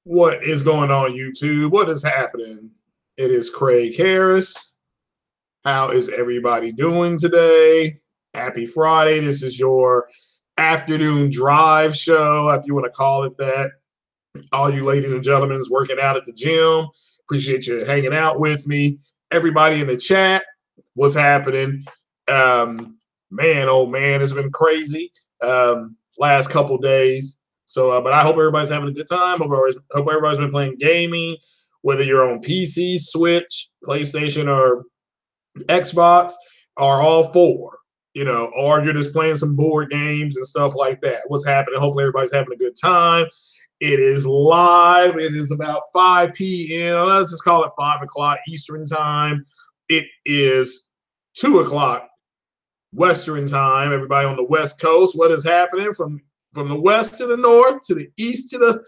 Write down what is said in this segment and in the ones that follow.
What is going on, YouTube? What is happening? It is Craig Harris. How is everybody doing today? Happy Friday. This is your afternoon drive show, if you want to call it that. All you ladies and gentlemen is working out at the gym. Appreciate you hanging out with me. Everybody in the chat, what's happening? Man, oh man, it's been crazy last couple days. So, but I hope everybody's having a good time. Hope everybody's been playing gaming, whether you're on PC, Switch, PlayStation, or Xbox, are all four, or you're just playing some board games and stuff like that. What's happening? Hopefully, everybody's having a good time. It is live. It is about 5 p.m. Let's just call it 5 o'clock Eastern time. It is 2 o'clock Western time. Everybody on the West Coast, what is happening from the west to the north, to the east to the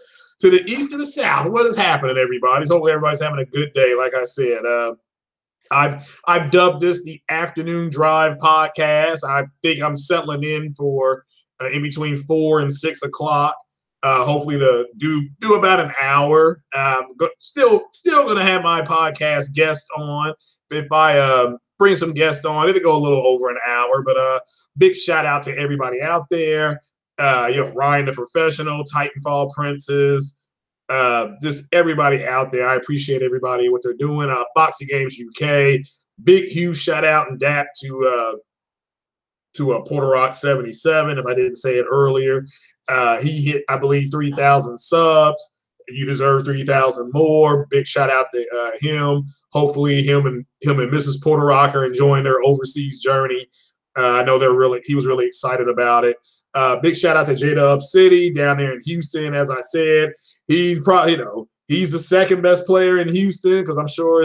east to the south? What is happening, everybody? Hopefully, everybody's having a good day. Like I said, I've dubbed this the Afternoon Drive Podcast. I think I'm settling in for in between 4 and 6 o'clock. Hopefully to do about an hour. Still going to have my podcast guest on. If I bring some guests on, it'll go a little over an hour. But big shout out to everybody out there. Ryan the Professional, Titanfall Princess, just everybody out there. I appreciate everybody, what they're doing. Boxing Games UK, big, huge shout out and dap to Porter Rock 77, if I didn't say it earlier. He hit, I believe, 3,000 subs. You deserve 3,000 more. Big shout out to him. Hopefully him and Mrs. Porter Rock are enjoying their overseas journey. I know he was really excited about it. Big shout out to G.O.W. City down there in Houston. As I said, he's probably, he's the second best player in Houston, because I'm sure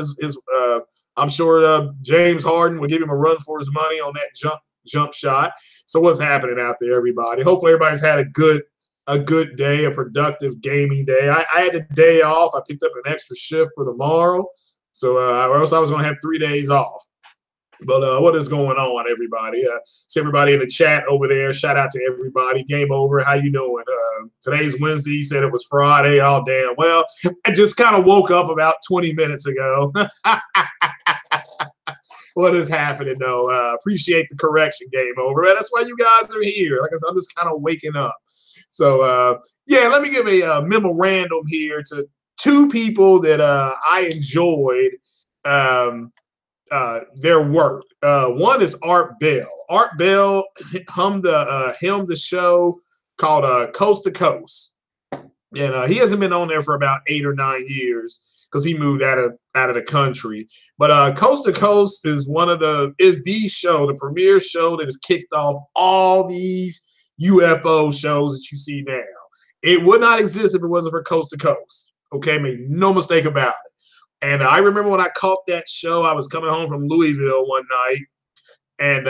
James Harden would give him a run for his money on that jump shot. So what's happening out there, everybody? Hopefully everybody's had a good day, a productive gaming day. I had a day off. I picked up an extra shift for tomorrow, so or else I was going to have 3 days off. But what is going on, everybody? See everybody in the chat over there. Shout out to everybody. Game over. How you doing? Today's Wednesday. You said it was Friday. Oh, damn. Well, I just kind of woke up about 20 minutes ago. What is happening, though? Appreciate the correction, Game over. Man, that's why you guys are here. Like I said, I'm just kind of waking up. So, yeah, let me give a memorandum here to two people that I enjoyed their work. One is Art Bell. Art Bell helmed the show called Coast to Coast. And he hasn't been on there for about 8 or 9 years, because he moved out of the country. But Coast to Coast is the show, the premier show that has kicked off all these UFO shows that you see now. It would not exist if it wasn't for Coast to Coast. Okay, make no mistake about it. And I remember when I caught that show, I was coming home from Louisville one night, and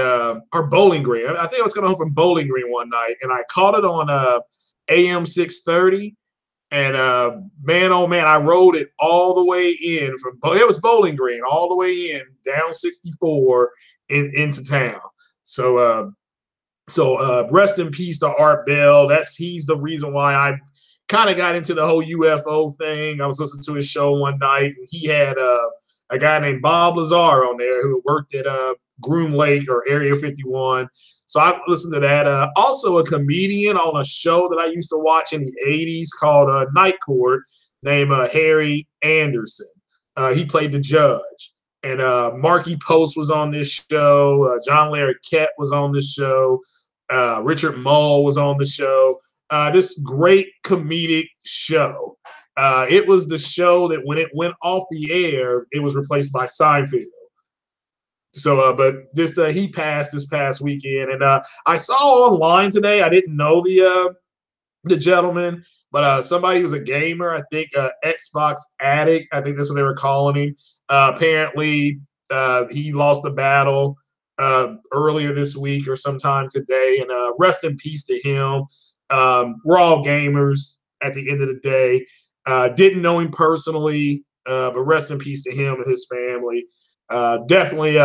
or Bowling Green. I think I was coming home from Bowling Green one night, and I caught it on AM 630. And man, oh man, I rode it all the way in it was Bowling Green, all the way in down 64 into town. So rest in peace to Art Bell. He's the reason why I kind of got into the whole UFO thing. I was listening to his show one night, and he had a guy named Bob Lazar on there who worked at Groom Lake or Area 51. So I listened to that. Also a comedian on a show that I used to watch in the 80s called Night Court, named Harry Anderson. He played the judge. And Marky Post was on this show. John Larroquette was on this show. Richard Mull was on the show. This great comedic show. It was the show that when it went off the air, it was replaced by Seinfeld. So, but he passed this past weekend, and I saw online today. I didn't know the gentleman, but somebody who's a gamer, I think Xbox addict, I think that's what they were calling him. Apparently, he lost the battle earlier this week or sometime today, and rest in peace to him. We're all gamers at the end of the day. Didn't know him personally, but rest in peace to him and his family. Definitely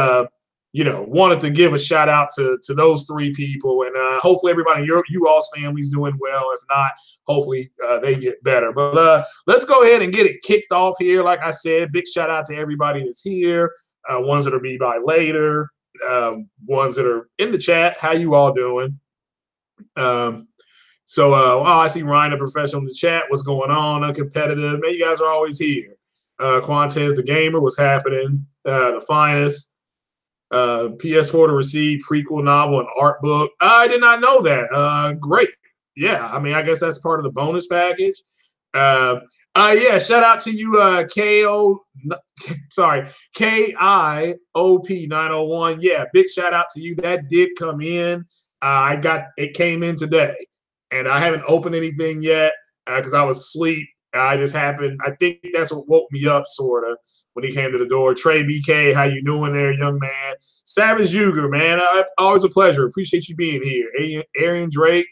wanted to give a shout out to those three people, and hopefully everybody in you all's family's doing well. If not, hopefully they get better. But let's go ahead and get it kicked off here. Like I said, big shout out to everybody that's here, ones that will be by later, ones that are in the chat. How you all doing? I see Ryan, the professional in the chat. What's going on? Uncompetitive. Man, you guys are always here. Quantez, the gamer. What's happening? The finest. PS4 to receive prequel novel and art book. I did not know that. Great. Yeah, I mean, I guess that's part of the bonus package. Yeah, shout out to you, KIOP 901. Yeah, big shout out to you. That did come in. It came in today, and I haven't opened anything yet because I was asleep. I think that's what woke me up, sort of, when he came to the door. Trey BK, how you doing there, young man? Savage Yuger, man, always a pleasure. Appreciate you being here. Aaron Drake,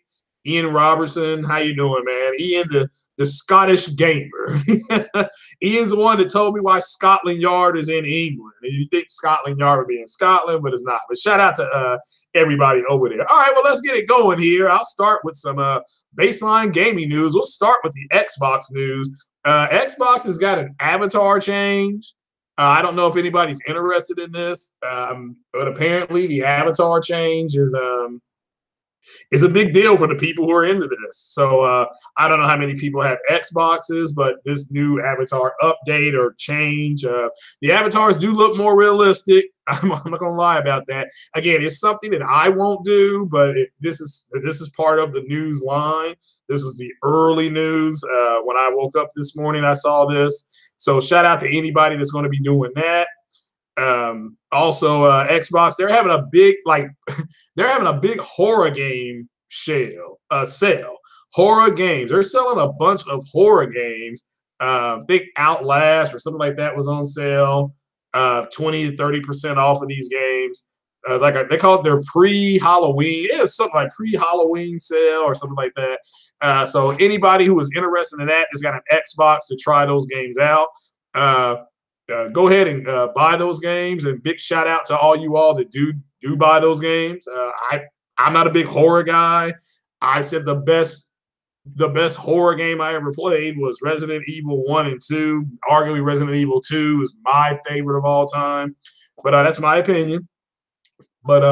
Ian Robertson, how you doing, man? Ian, the Scottish gamer. Ian's the one that told me why Scotland Yard is in England. And you think Scotland Yard would be in Scotland, but it's not. But shout out to everybody over there. All right, well, let's get it going here. I'll start with some baseline gaming news. We'll start with the Xbox news. Xbox has got an avatar change. I don't know if anybody's interested in this, but apparently the avatar change is a big deal for the people who are into this. So I don't know how many people have Xboxes, but this new avatar update or change, the avatars do look more realistic. I'm not gonna lie about that. Again, it's something that I won't do, but this is part of the news line. This was the early news. When I woke up this morning, I saw this. So shout out to anybody that's going to be doing that. Also, Xbox, they're having a big horror game sale. Horror games. They're selling a bunch of horror games. I think Outlast or something like that was on sale. 20 to 30% off of these games. They call it their pre-Halloween. It's something like pre-Halloween sale or something like that. So anybody who is interested in that has got an Xbox to try those games out. Go ahead and buy those games, and big shout out to all you all that do buy those games. I'm not a big horror guy. I said the best horror game I ever played was Resident Evil 1 and 2. Arguably Resident Evil 2 is my favorite of all time, but that's my opinion. But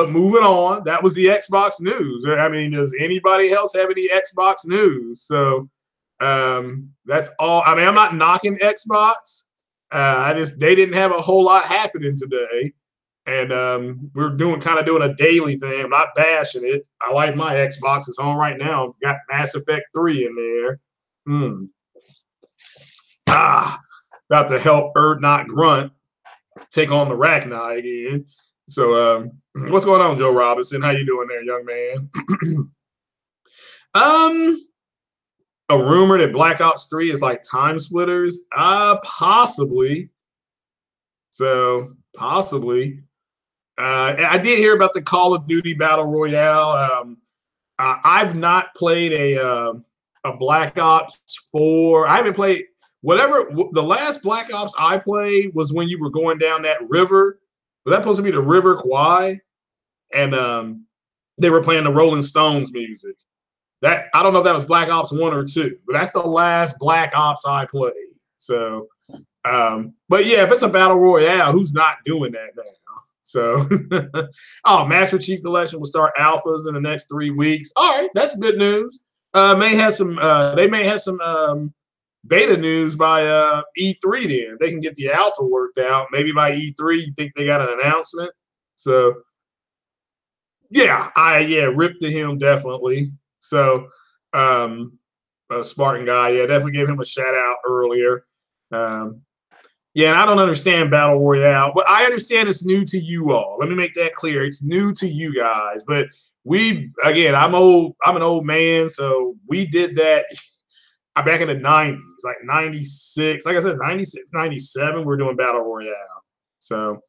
moving on, that was the Xbox news. I mean, does anybody else have any Xbox news? So that's all. I mean, I'm not knocking Xbox. They didn't have a whole lot happening today, and we're doing a daily thing. I'm not bashing it. I like my Xbox. It's on right now. Got Mass Effect 3 in there. About to help Not Grunt take on the Rachni again. So what's going on, Joe Robinson? How you doing there, young man? A rumor that Black Ops 3 is like Time Splitters? Possibly. So, possibly. I did hear about the Call of Duty Battle Royale. I've not played a Black Ops 4. I haven't played the last Black Ops I played was when you were going down that river. Was that supposed to be the River Kwai? And they were playing the Rolling Stones music. That I don't know if that was Black Ops 1 or 2, but that's the last Black Ops I played. So, but yeah, if it's a battle royale, who's not doing that now? So, Master Chief Collection will start alphas in the next 3 weeks. All right, that's good news. They may have some beta news by E3 then. They can get the alpha worked out. Maybe by E3, you think they got an announcement. So, yeah, rip to him definitely. So, Spartan guy, yeah, definitely gave him a shout out earlier. Yeah, and I don't understand Battle Royale, but I understand it's new to you all. Let me make that clear. It's new to you guys, but I'm an old man, so we did that back in the 90s, like 96. Like I said, 96, 97, we're doing Battle Royale. So,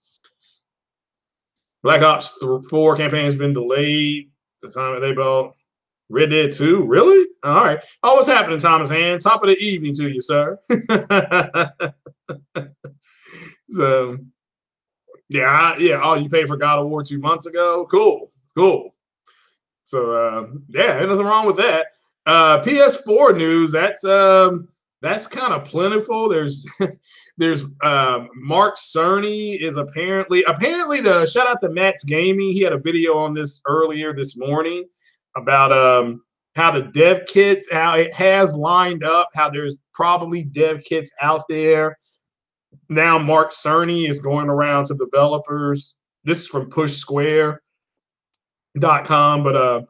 Black Ops 4 campaign has been delayed. The time they both. Red Dead 2? Really? All right. Oh, what's happening, Thomas Hand? Top of the evening to you, sir. So, Yeah, yeah. Oh, you paid for God of War 2 months ago? Cool, cool. So yeah, there's nothing wrong with that. PS4 news, that's kind of plentiful. There's there's Mark Cerny is apparently the shout out to Matt's Gaming. He had a video on this earlier this morning about how the dev kits, how it has lined up, how there's probably dev kits out there. Now Mark Cerny is going around to developers. This is from PushSquare.com, but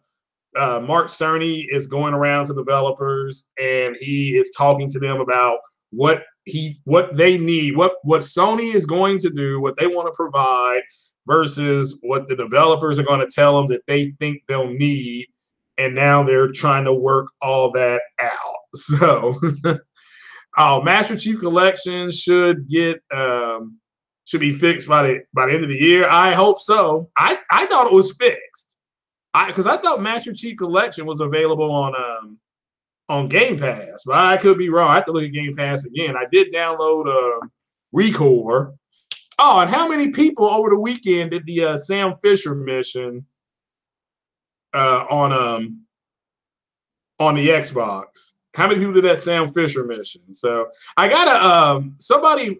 Mark Cerny is going around to developers and he is talking to them about what they need, what Sony is going to do, what they want to provide versus what the developers are going to tell them that they think they'll need. And now they're trying to work all that out. So Master Chief Collection should get should be fixed by the end of the year. I hope so. I thought it was fixed. Because I thought Master Chief Collection was available on Game Pass, but I could be wrong. I have to look at Game Pass again. I did download Recore. Oh, and how many people over the weekend did the Sam Fisher mission on the Xbox? How many people did that Sam Fisher mission? So I got somebody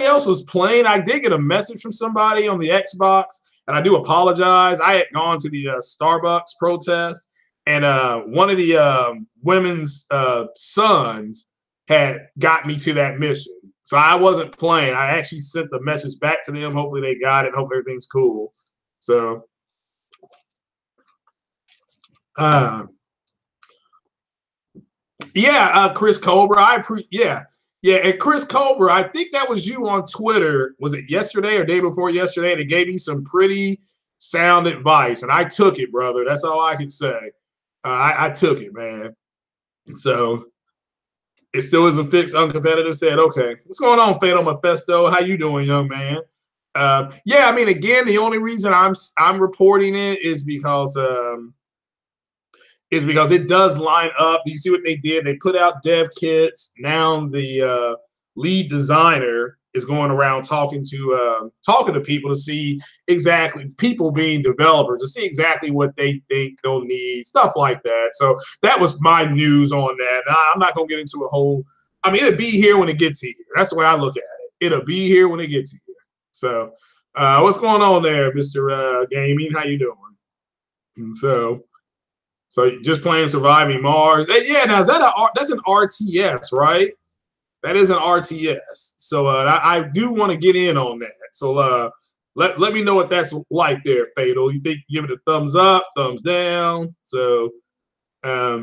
else was playing. I did get a message from somebody on the Xbox. And I do apologize. I had gone to the Starbucks protest, and one of the women's sons had got me to that mission. So I wasn't playing. I actually sent the message back to them. Hopefully they got it. Hopefully everything's cool. So, yeah, Chris Cobra. Yeah, and Chris Cobra, I think that was you on Twitter. Was it yesterday or day before yesterday? They gave me some pretty sound advice, and I took it, brother. That's all I can say. I took it, man. So it still isn't fixed. Uncompetitive said, okay, what's going on, Fatal Mephisto? How you doing, young man? Yeah, I mean, again, the only reason I'm reporting it is because it does line up. You see what they did? They put out dev kits. Now the lead designer is going around talking to people to see exactly, people being developers, to see exactly what they think they'll need, stuff like that. So that was my news on that. Now, I'm not going to get into a whole, I mean, it'll be here when it gets here. That's the way I look at it. It'll be here when it gets here. So what's going on there, Mr. Gaming? How you doing? And so just playing Surviving Mars. Yeah, now that's an RTS, right? That is an RTS. So I do want to get in on that. So let me know what that's like there, Fatal. You think you give it a thumbs up, thumbs down? So PS5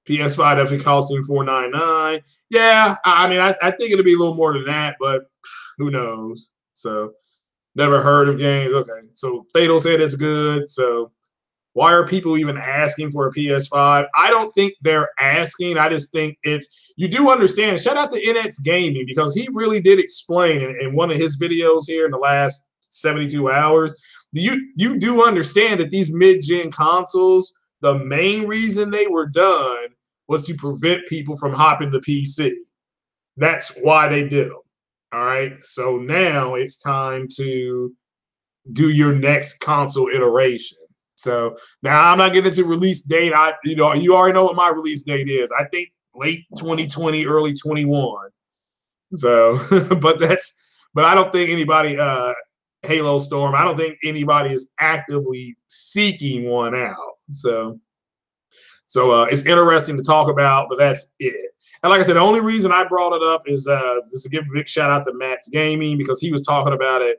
definitely costing $499. Yeah, I mean I think it'll be a little more than that, but who knows? So never heard of games. Okay, so Fatal said it's good. So why are people even asking for a PS5? I don't think they're asking. I just think you do understand. Shout out to NX Gaming because he really did explain in one of his videos here in the last 72 hours. You do understand that these mid-gen consoles, the main reason they were done was to prevent people from hopping the PC. That's why they did them. All right. So now it's time to do your next console iteration. So now I'm not getting into release date. You already know what my release date is. I think late 2020, early 21. So, but I don't think anybody, Halo Storm, I don't think anybody is actively seeking one out. So it's interesting to talk about, but that's it. And like I said, the only reason I brought it up is just to give a big shout out to Matt's Gaming because he was talking about it.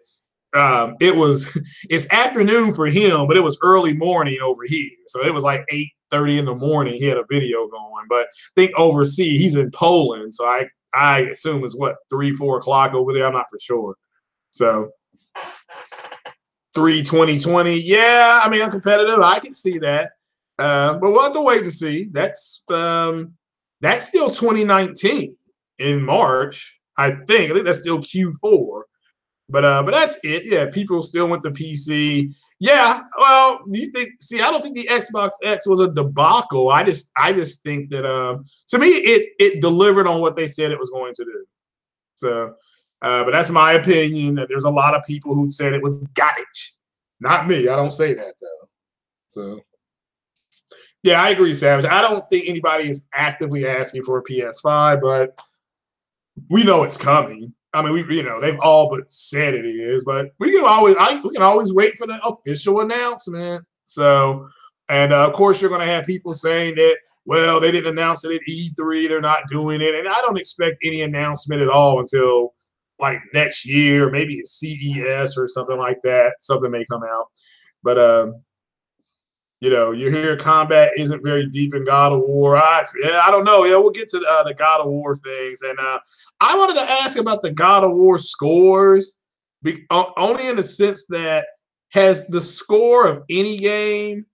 It's afternoon for him, but it was early morning over here. So it was like 8:30 in the morning. He had a video going, but I think overseas, he's in Poland. So I assume it's what, 3, 4 o'clock over there. I'm not for sure. So 3/20/20. Yeah, I mean, I'm competitive. I can see that. But we'll have to wait and see. That's still 2019 in March, I think that's still Q4. But that's it. Yeah, people still went to PC. Yeah, well, do you think? See, I don't think the Xbox X was a debacle. I just think that to me it delivered on what they said it was going to do. So But that's my opinion. There's a lot of people who said it was garbage. Not me. I don't say that though. So yeah, I agree, Savage. I don't think anybody is actively asking for a PS5, but we know it's coming. I mean, they've all but said it is, but we can always wait for the official announcement. So, and of course, you're going to have people saying that, well, they didn't announce it at E3, they're not doing it, and I don't expect any announcement at all until like next year, maybe at CES or something like that. Something may come out, but you hear combat isn't very deep in God of War. I don't know. Yeah, we'll get to the God of War things. And I wanted to ask about the God of War scores, only in the sense that has the score of any game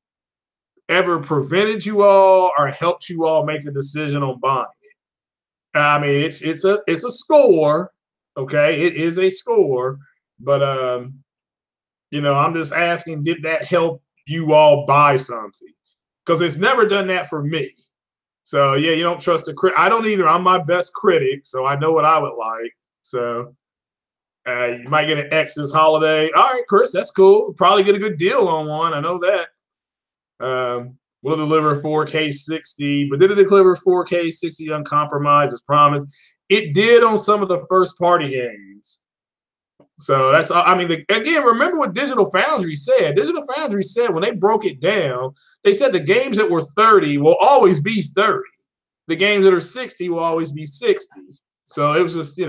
ever prevented you all or helped you all make a decision on buying it? I mean, it's a score, okay? It is a score, but I'm just asking, did that help you all buy something? Because it's never done that for me. So yeah, you don't trust the critic. I don't either. I'm my best critic, so I know what I would like. So you might get an X this holiday. All right, Chris, that's cool. Probably get a good deal on one. I know that. We'll deliver 4K 60, but did it deliver 4K 60 uncompromised as promised? It did on some of the first party games. So that's, I mean, again, remember what Digital Foundry said. Digital Foundry said when they broke it down, they said the games that were 30 will always be 30. The games that are 60 will always be 60. So it was just,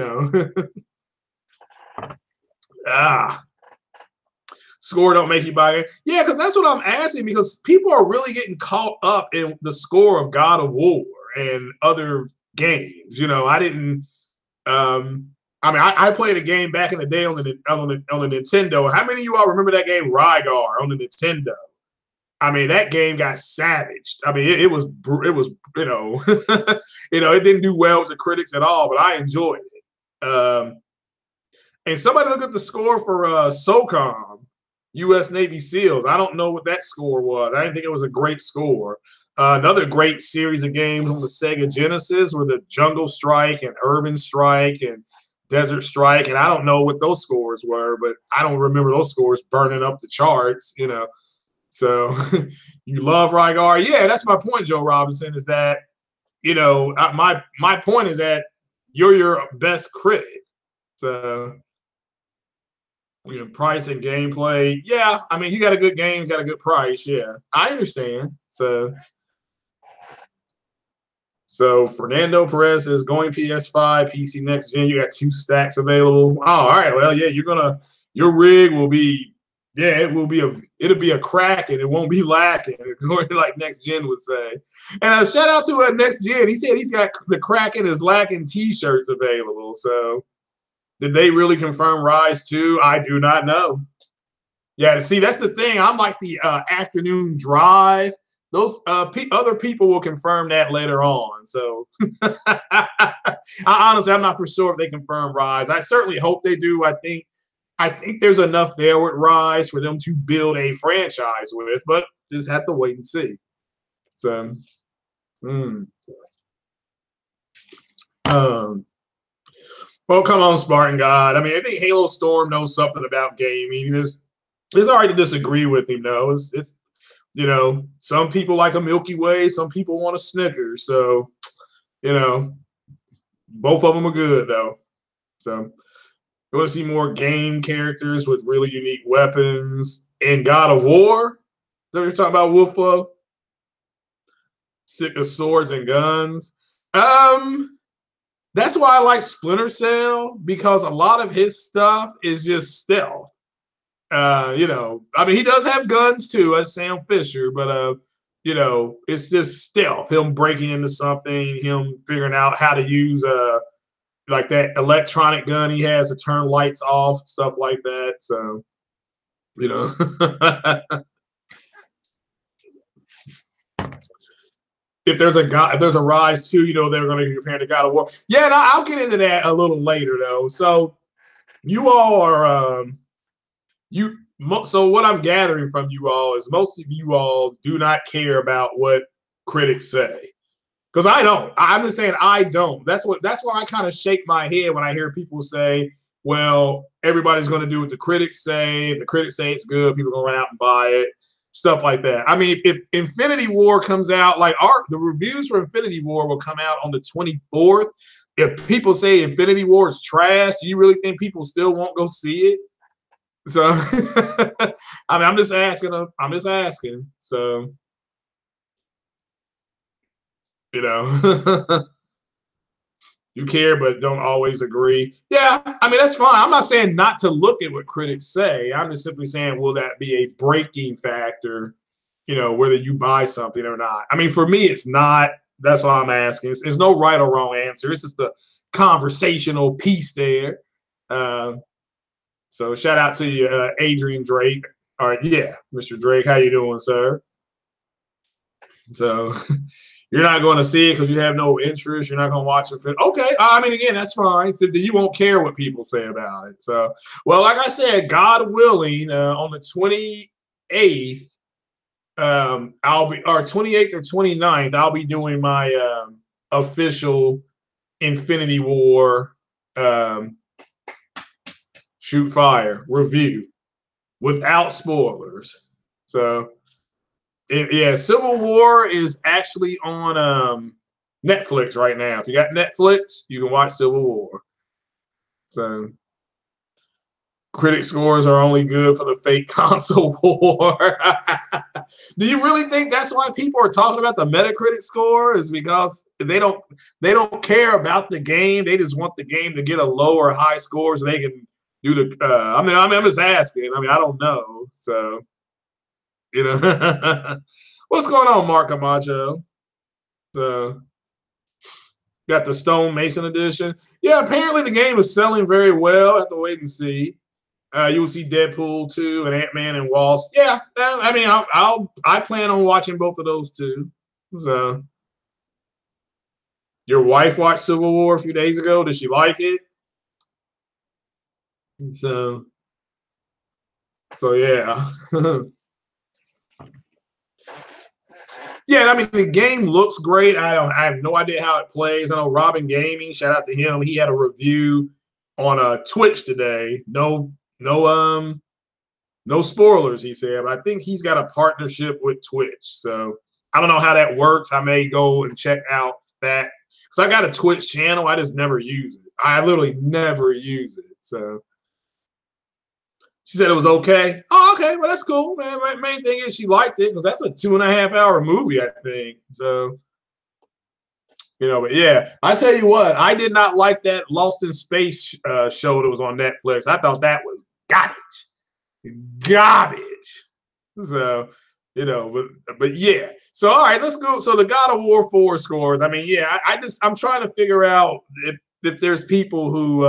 score don't make you buy it. Yeah, because that's what I'm asking, because people are really getting caught up in the score of God of War and other games. I didn't. I played a game back in the day on the Nintendo. How many of you all remember that game Rygar on the Nintendo? I mean, that game got savaged. I mean, it was it didn't do well with the critics at all, but I enjoyed it. And somebody look at the score for SOCOM, U.S. Navy SEALs. I don't know what that score was. I didn't think it was a great score. Another great series of games on the Sega Genesis were the Jungle Strike and Urban Strike and Desert Strike, and I don't know what those scores were, but I don't remember those scores burning up the charts, So you love Rygar. Yeah, that's my point, Joe Robinson, is that, my point is that you're your best critic. So, price and gameplay. Yeah, I mean, you got a good game, got a good price. Yeah, I understand. So Fernando Perez is going PS5, PC next gen. You got 2 stacks available. Oh, all right. Well, yeah, your rig will be, it'll be a crack and it won't be lacking, like next gen would say. And shout out to next gen. He said he's got the Kraken is lacking t-shirts available. So did they really confirm Rise 2? I do not know. Yeah, see, that's the thing. I'm like the afternoon drive. Those other people will confirm that later on. So honestly, I'm not for sure if they confirm Rise. I certainly hope they do. I think there's enough there with Rise for them to build a franchise with, but just have to wait and see. So, well, come on, Spartan God. I mean, I think Halo Storm knows something about gaming. It's hard to disagree with him, though. It's some people like a Milky Way, some people want a Snickers. So, both of them are good, though. So, you want to see more game characters with really unique weapons in God of War? Is that what you're talking about, Wolflo? Sick of swords and guns. That's why I like Splinter Cell, because a lot of his stuff is just stealth. I mean, he does have guns too, as Sam Fisher, but it's just stealth. Him breaking into something, him figuring out how to use like that electronic gun he has to turn lights off, stuff like that. So, if there's a Rise 2, they're going to compare to God of War. Yeah, and I'll get into that a little later though. So you all are so what I'm gathering from you all is most of you all do not care about what critics say. Because I don't. I'm just saying I don't. That's why I kind of shake my head when I hear people say well, everybody's going to do what the critics say. If the critics say it's good, people are going to run out and buy it. Stuff like that. I mean, if Infinity War comes out, like the reviews for Infinity War will come out on the 24th. If people say Infinity War is trash, do you really think people still won't go see it? So, I mean, I'm just asking. I'm just asking. So, you know, you care but don't always agree. Yeah, I mean, that's fine. I'm not saying not to look at what critics say. I'm just simply saying, will that be a breaking factor, whether you buy something or not? I mean, for me, it's not. That's why I'm asking. There's no right or wrong answer. It's just a conversational piece there. So shout out to you, Adrian Drake. All right, yeah, Mr. Drake, how you doing, sir? So you're not going to see it because you have no interest. You're not going to watch it. Okay, I mean, again, that's fine. So you won't care what people say about it. So, well, like I said, God willing, on the 28th, I'll be, or 28th or 29th, I'll be doing my official Infinity War shoot fire review without spoilers. So, yeah, Civil War is actually on Netflix right now. If you got Netflix, you can watch Civil War. So, critic scores are only good for the fake console war. Do you really think that's why people are talking about the Metacritic score? Is because they don't care about the game. They just want the game to get a low or high score so they can do the. I mean, I'm just asking. I mean, I don't know. So, what's going on, Mark Camacho? So, got the Stone Mason edition. Yeah, apparently the game is selling very well. I have to wait and see. You will see Deadpool 2 and Ant-Man and Wasp. Yeah, I mean, I plan on watching both of those too. So, your wife watched Civil War a few days ago. Did she like it? So, yeah. Yeah, I mean the game looks great. I have no idea how it plays. I know Robin Gaming, shout out to him. He had a review on Twitch today. No spoilers, he said, but I think he's got a partnership with Twitch. So I don't know how that works. I may go and check out that because I got a Twitch channel. I just never use it. I literally never use it. So she said it was okay. Oh, okay. Well, that's cool, man. Main thing is she liked it because that's a 2.5-hour movie, I think. So, but yeah, I tell you what, I did not like that Lost in Space show that was on Netflix. I thought that was garbage. So, but yeah. So, all right, let's go. So the God of War 4 scores. I mean, yeah, I'm trying to figure out if there's people who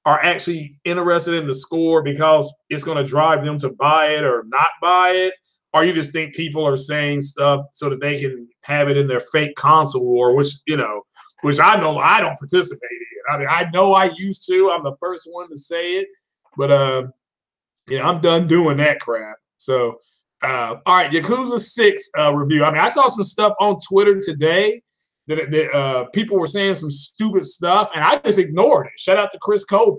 are actually interested in the score because it's going to drive them to buy it or not buy it, or you just think people are saying stuff so that they can have it in their fake console war, which I know I don't participate in. I mean, I know I used to. I'm the first one to say it, but yeah, I'm done doing that crap. So, all right, Yakuza 6 review. I mean, I saw some stuff on Twitter today that people were saying some stupid stuff, and I just ignored it. Shout out to Chris Cobra.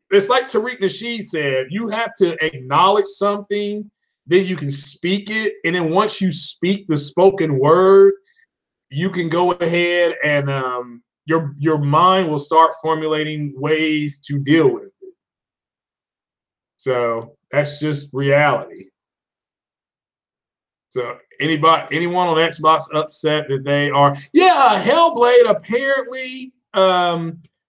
It's like Tariq Nasheed said, you have to acknowledge something, then you can speak it, and then once you speak the spoken word, you can go ahead and your mind will start formulating ways to deal with it. So that's just reality. So anyone on Xbox upset that they are? Yeah, Hellblade apparently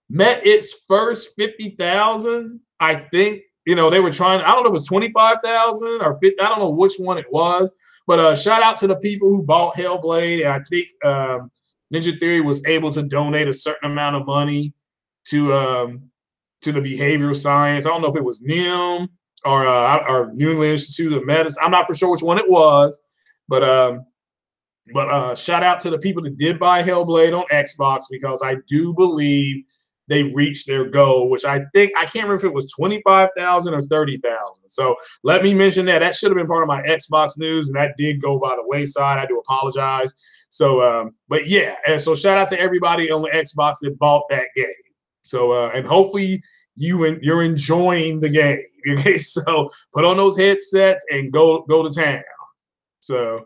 met its first 50,000. I think they were trying. I don't know if it was 25,000 or 50. I don't know which one it was. But shout out to the people who bought Hellblade, and I think Ninja Theory was able to donate a certain amount of money to the behavioral science. I don't know if it was NIM or New England Institute of Medicine. I'm not for sure which one it was. But shout out to the people that did buy Hellblade on Xbox because I do believe they reached their goal, which I think I can't remember if it was 25,000 or 30,000. So let me mention that. That should have been part of my Xbox news, and that did go by the wayside. I do apologize. So, but yeah, and so shout out to everybody on the Xbox that bought that game. So and hopefully you're enjoying the game. Okay, so put on those headsets and go to town. So,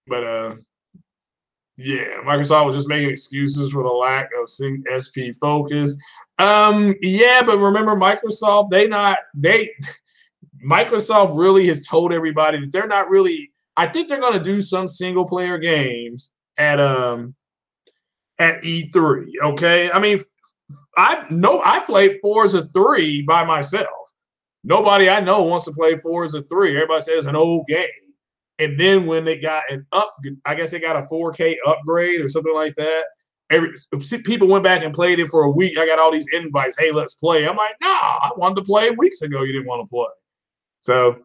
but yeah, Microsoft was just making excuses for the lack of SP focus. Yeah, but remember, Microsoft really has told everybody that they're not really. I think they're going to do some single player games at E3. Okay, I mean, I played Forza 3 by myself. Nobody I know wants to play Forza 3. Everybody says it's an old game. And then when they got I guess they got a 4K upgrade or something like that. People went back and played it for a week. I got all these invites. Hey, let's play. I'm like, nah, I wanted to play weeks ago. You didn't want to play. So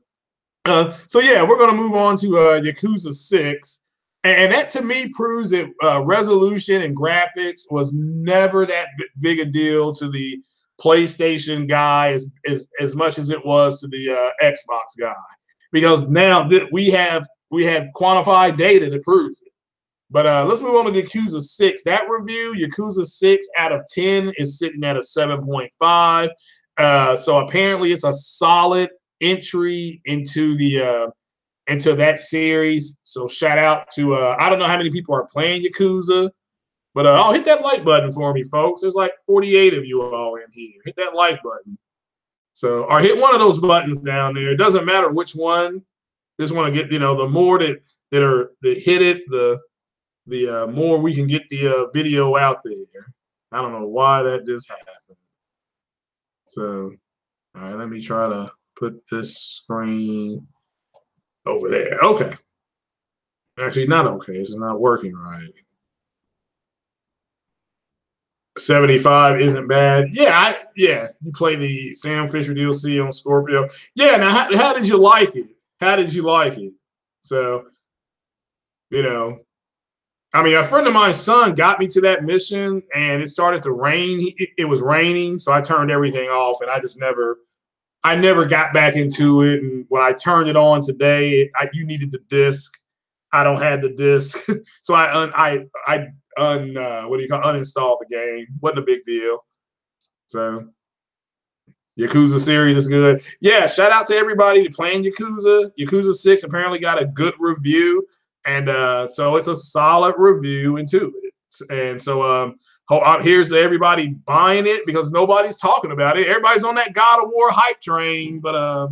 yeah, we're going to move on to Yakuza 6. And that to me proves that resolution and graphics was never that big a deal to the PlayStation guy as much as it was to the Xbox guy, because now we have quantified data that proves it. But let's move on to Yakuza 6. That review, Yakuza 6 out of 10 is sitting at a 7.5. So apparently it's a solid entry into that series. So shout out to I don't know how many people are playing Yakuza, but I'll hit that like button for me, folks. There's like 48 of you all in here. Hit that like button. So, or hit one of those buttons down there. It doesn't matter which one. Just want to get, the more that hit it, the more we can get the video out there. I don't know why that just happened. So, all right, let me try to put this screen over there. Okay. Actually, not okay. It's not working right. 75 isn't bad. Yeah, you play the Sam Fisher DLC on Scorpio. Yeah, now how did you like it? How did you like it? So, I mean, a friend of mine's son got me to that mission, and it started to rain. It was raining, so I turned everything off, and I never got back into it. And when I turned it on today, you needed the disc. I don't have the disc, so uninstalled the game. Wasn't a big deal. So Yakuza series is good. Yeah, shout out to everybody playing Yakuza. Yakuza 6 apparently got a good review, and so it's a solid review into it. And so here's to everybody buying it, because nobody's talking about it. Everybody's on that God of War hype train, but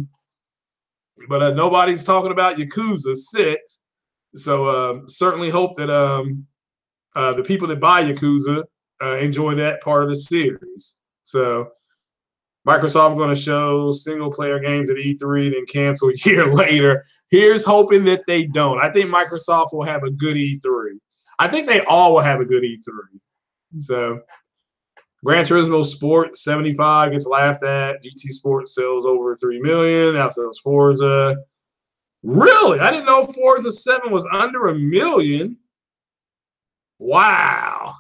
nobody's talking about Yakuza 6. So certainly hope that the people that buy Yakuza enjoy that part of the series. So Microsoft going to show single-player games at E3, then cancel a year later. Here's hoping that they don't. I think Microsoft will have a good E3. I think they all will have a good E3. So Gran Turismo Sport 75 gets laughed at. GT Sport sells over 3 million. Now sells Forza. Really? I didn't know Forza 7 was under 1 million. Wow.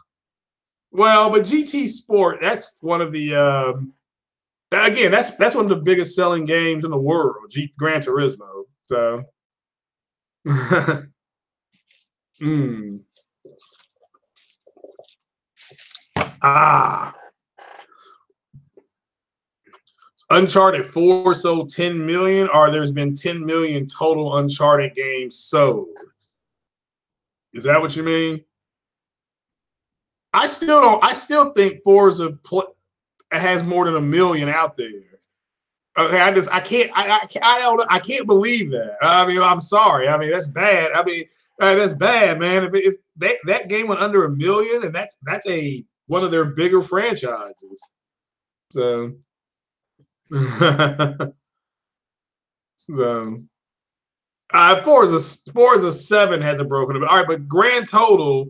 Well, but GT Sport, that's one of the again, that's one of the biggest selling games in the world, Gran Turismo. So Uncharted 4 sold 10 million, or there's been 10 million total Uncharted games sold. Is that what you mean? I still think Forza has more than 1 million out there. Okay, I can't believe that. I mean, I'm sorry. I mean, that's bad. I mean, that's bad, man. If that game went under 1 million, and that's one of their bigger franchises. So, Forza 7 hasn't broken it. All right, but grand total,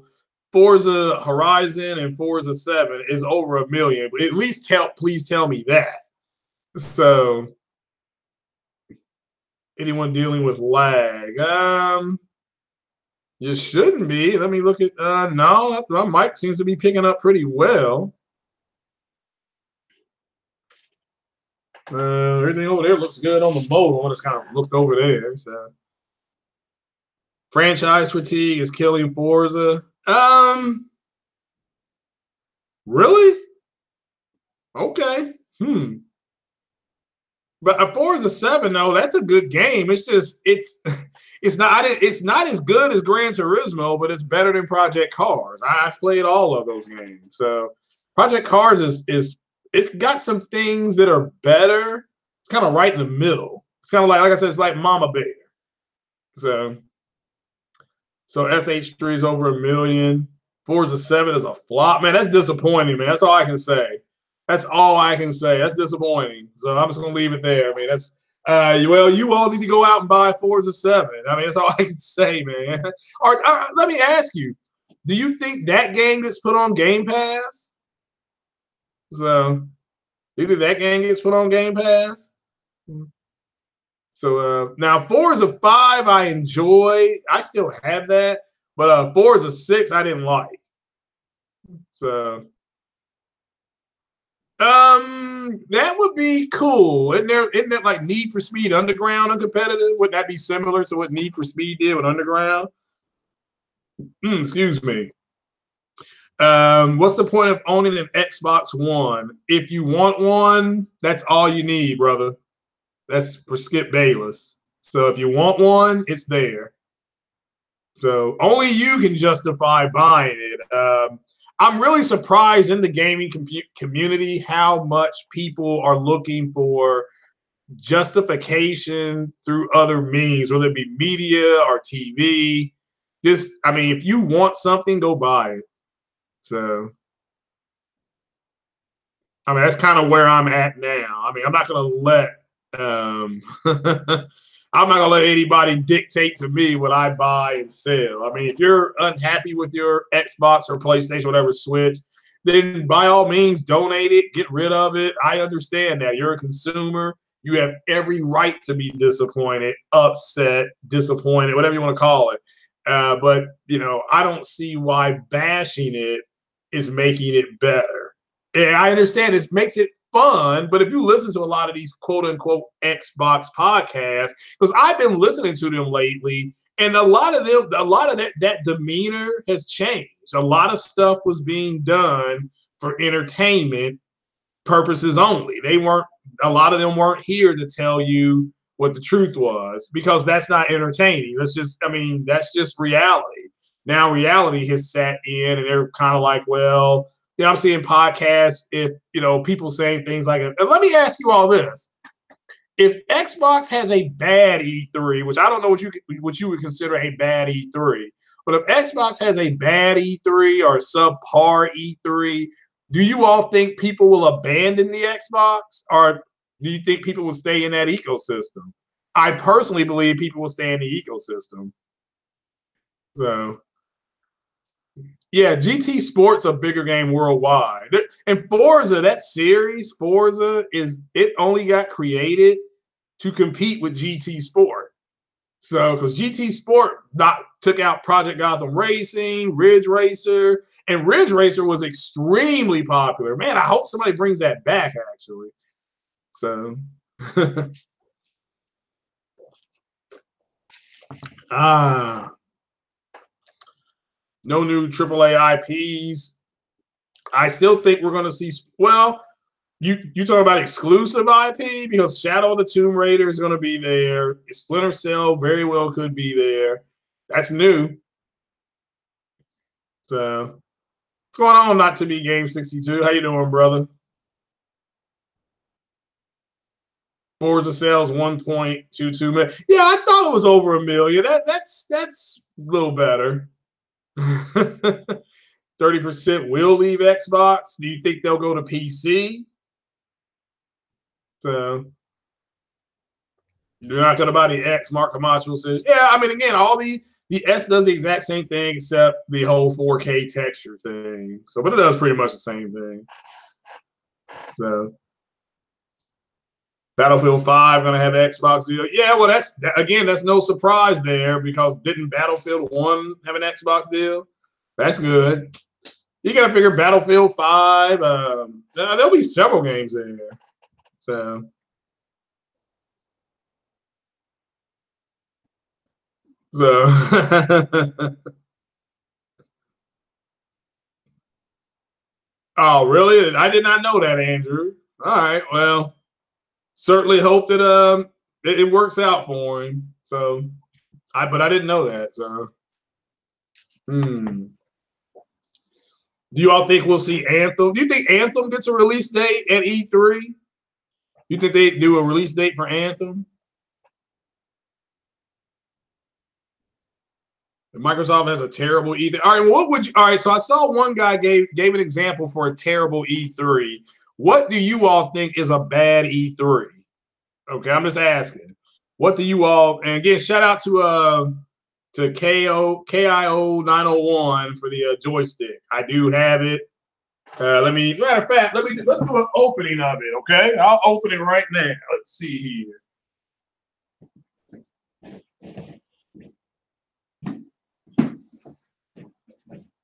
Forza Horizon and Forza 7 is over 1 million. At least please tell me that. So, anyone dealing with lag? You shouldn't be. Let me look at. No, my mic seems to be picking up pretty well. Everything over there looks good on the mobile. I just kind of looked over there. So, franchise fatigue is killing Forza. Really? Okay. But a Forza 7 though, that's a good game. It's just it's not as good as Gran Turismo, but it's better than Project Cars. I've played all of those games. So Project Cars is it's got some things that are better. It's kind of right in the middle. It's kind of like I said, it's like Mama Bear. So FH3 is over 1 million. Forza 7 is a flop. Man, that's disappointing, man. That's all I can say. That's all I can say. That's disappointing. So I'm just gonna leave it there. I mean, that's well, you all need to go out and buy Forza 7. I mean, that's all I can say, man. Let me ask you, do you think that game gets put on Game Pass? So do you think that game gets put on Game Pass? So now Forza 5 I enjoy. I still have that, but Forza 6 I didn't like. So that would be cool. Isn't there like Need for Speed Underground uncompetitive? Wouldn't that be similar to what Need for Speed did with Underground? Excuse me. What's the point of owning an Xbox One? If you want one, that's all you need, brother. That's for Skip Bayless. So if you want one, it's there. So only you can justify buying it. I'm really surprised in the gaming community how much people are looking for justification through other means, whether it be media or TV. I mean, if you want something, go buy it. So, I mean, that's kind of where I'm at now. I mean, I'm not going to let I'm not gonna let anybody dictate to me what I buy and sell. I mean, if you're unhappy with your Xbox or PlayStation, whatever Switch, then by all means donate it, get rid of it. I understand that. You're a consumer. You have every right to be disappointed, upset, disappointed, whatever you want to call it. But I don't see why bashing it is making it better. And I understand this makes it fun, but if you listen to a lot of these quote unquote Xbox podcasts, because I've been listening to them lately, and a lot of that demeanor has changed. A lot of stuff was being done for entertainment purposes only. A lot of them weren't here to tell you what the truth was, because that's not entertaining. That's just reality. Now reality has sat in, and they're kind of like, well, I'm seeing podcasts if people saying things like, and let me ask you all this: if Xbox has a bad E3, which I don't know what you would consider a bad E3, but if Xbox has a bad E3 or subpar E3, do you all think people will abandon the Xbox, or do you think people will stay in that ecosystem? I personally believe people will stay in the ecosystem. So yeah, GT Sport's a bigger game worldwide. And Forza, that series, Forza, it only got created to compete with GT Sport. So, because GT Sport took out Project Gotham Racing, Ridge Racer, and Ridge Racer was extremely popular. Man, I hope somebody brings that back, actually. So, no new AAA IPs. I still think we're going to see, well, you talk about exclusive IP, because Shadow of the Tomb Raider is going to be there. Splinter Cell very well could be there. That's new. So what's going on? Not to be Game 62. How you doing, brother? Forza sales 1.22 million. Yeah, I thought it was over 1 million. That's a little better. 30% will leave Xbox. Do you think they'll go to PC? So you're not going to buy the X. Mark Camacho says, yeah, I mean, again, the S does the exact same thing except the whole 4K texture thing. So, but it does pretty much the same thing. So, Battlefield 5 going to have Xbox deal. Yeah, well, that's no surprise there, because didn't Battlefield 1 have an Xbox deal? That's good. You got to figure Battlefield 5. There'll be several games there. So. Oh, really? I did not know that, Andrew. All right. Well, certainly hope that it works out for him. So, but I didn't know that. So, do you all think we'll see Anthem? Do you think Anthem gets a release date at E3? You think they do a release date for Anthem? Microsoft has a terrible E3. All right, what would you? All right, so I saw one guy gave an example for a terrible E3. What do you all think is a bad E3? Okay, I'm just asking. What do you all? And again, shout out to KIO 901 for the joystick. I do have it. Matter of fact, let's do an opening of it. Okay, I'll open it right now. Let's see here.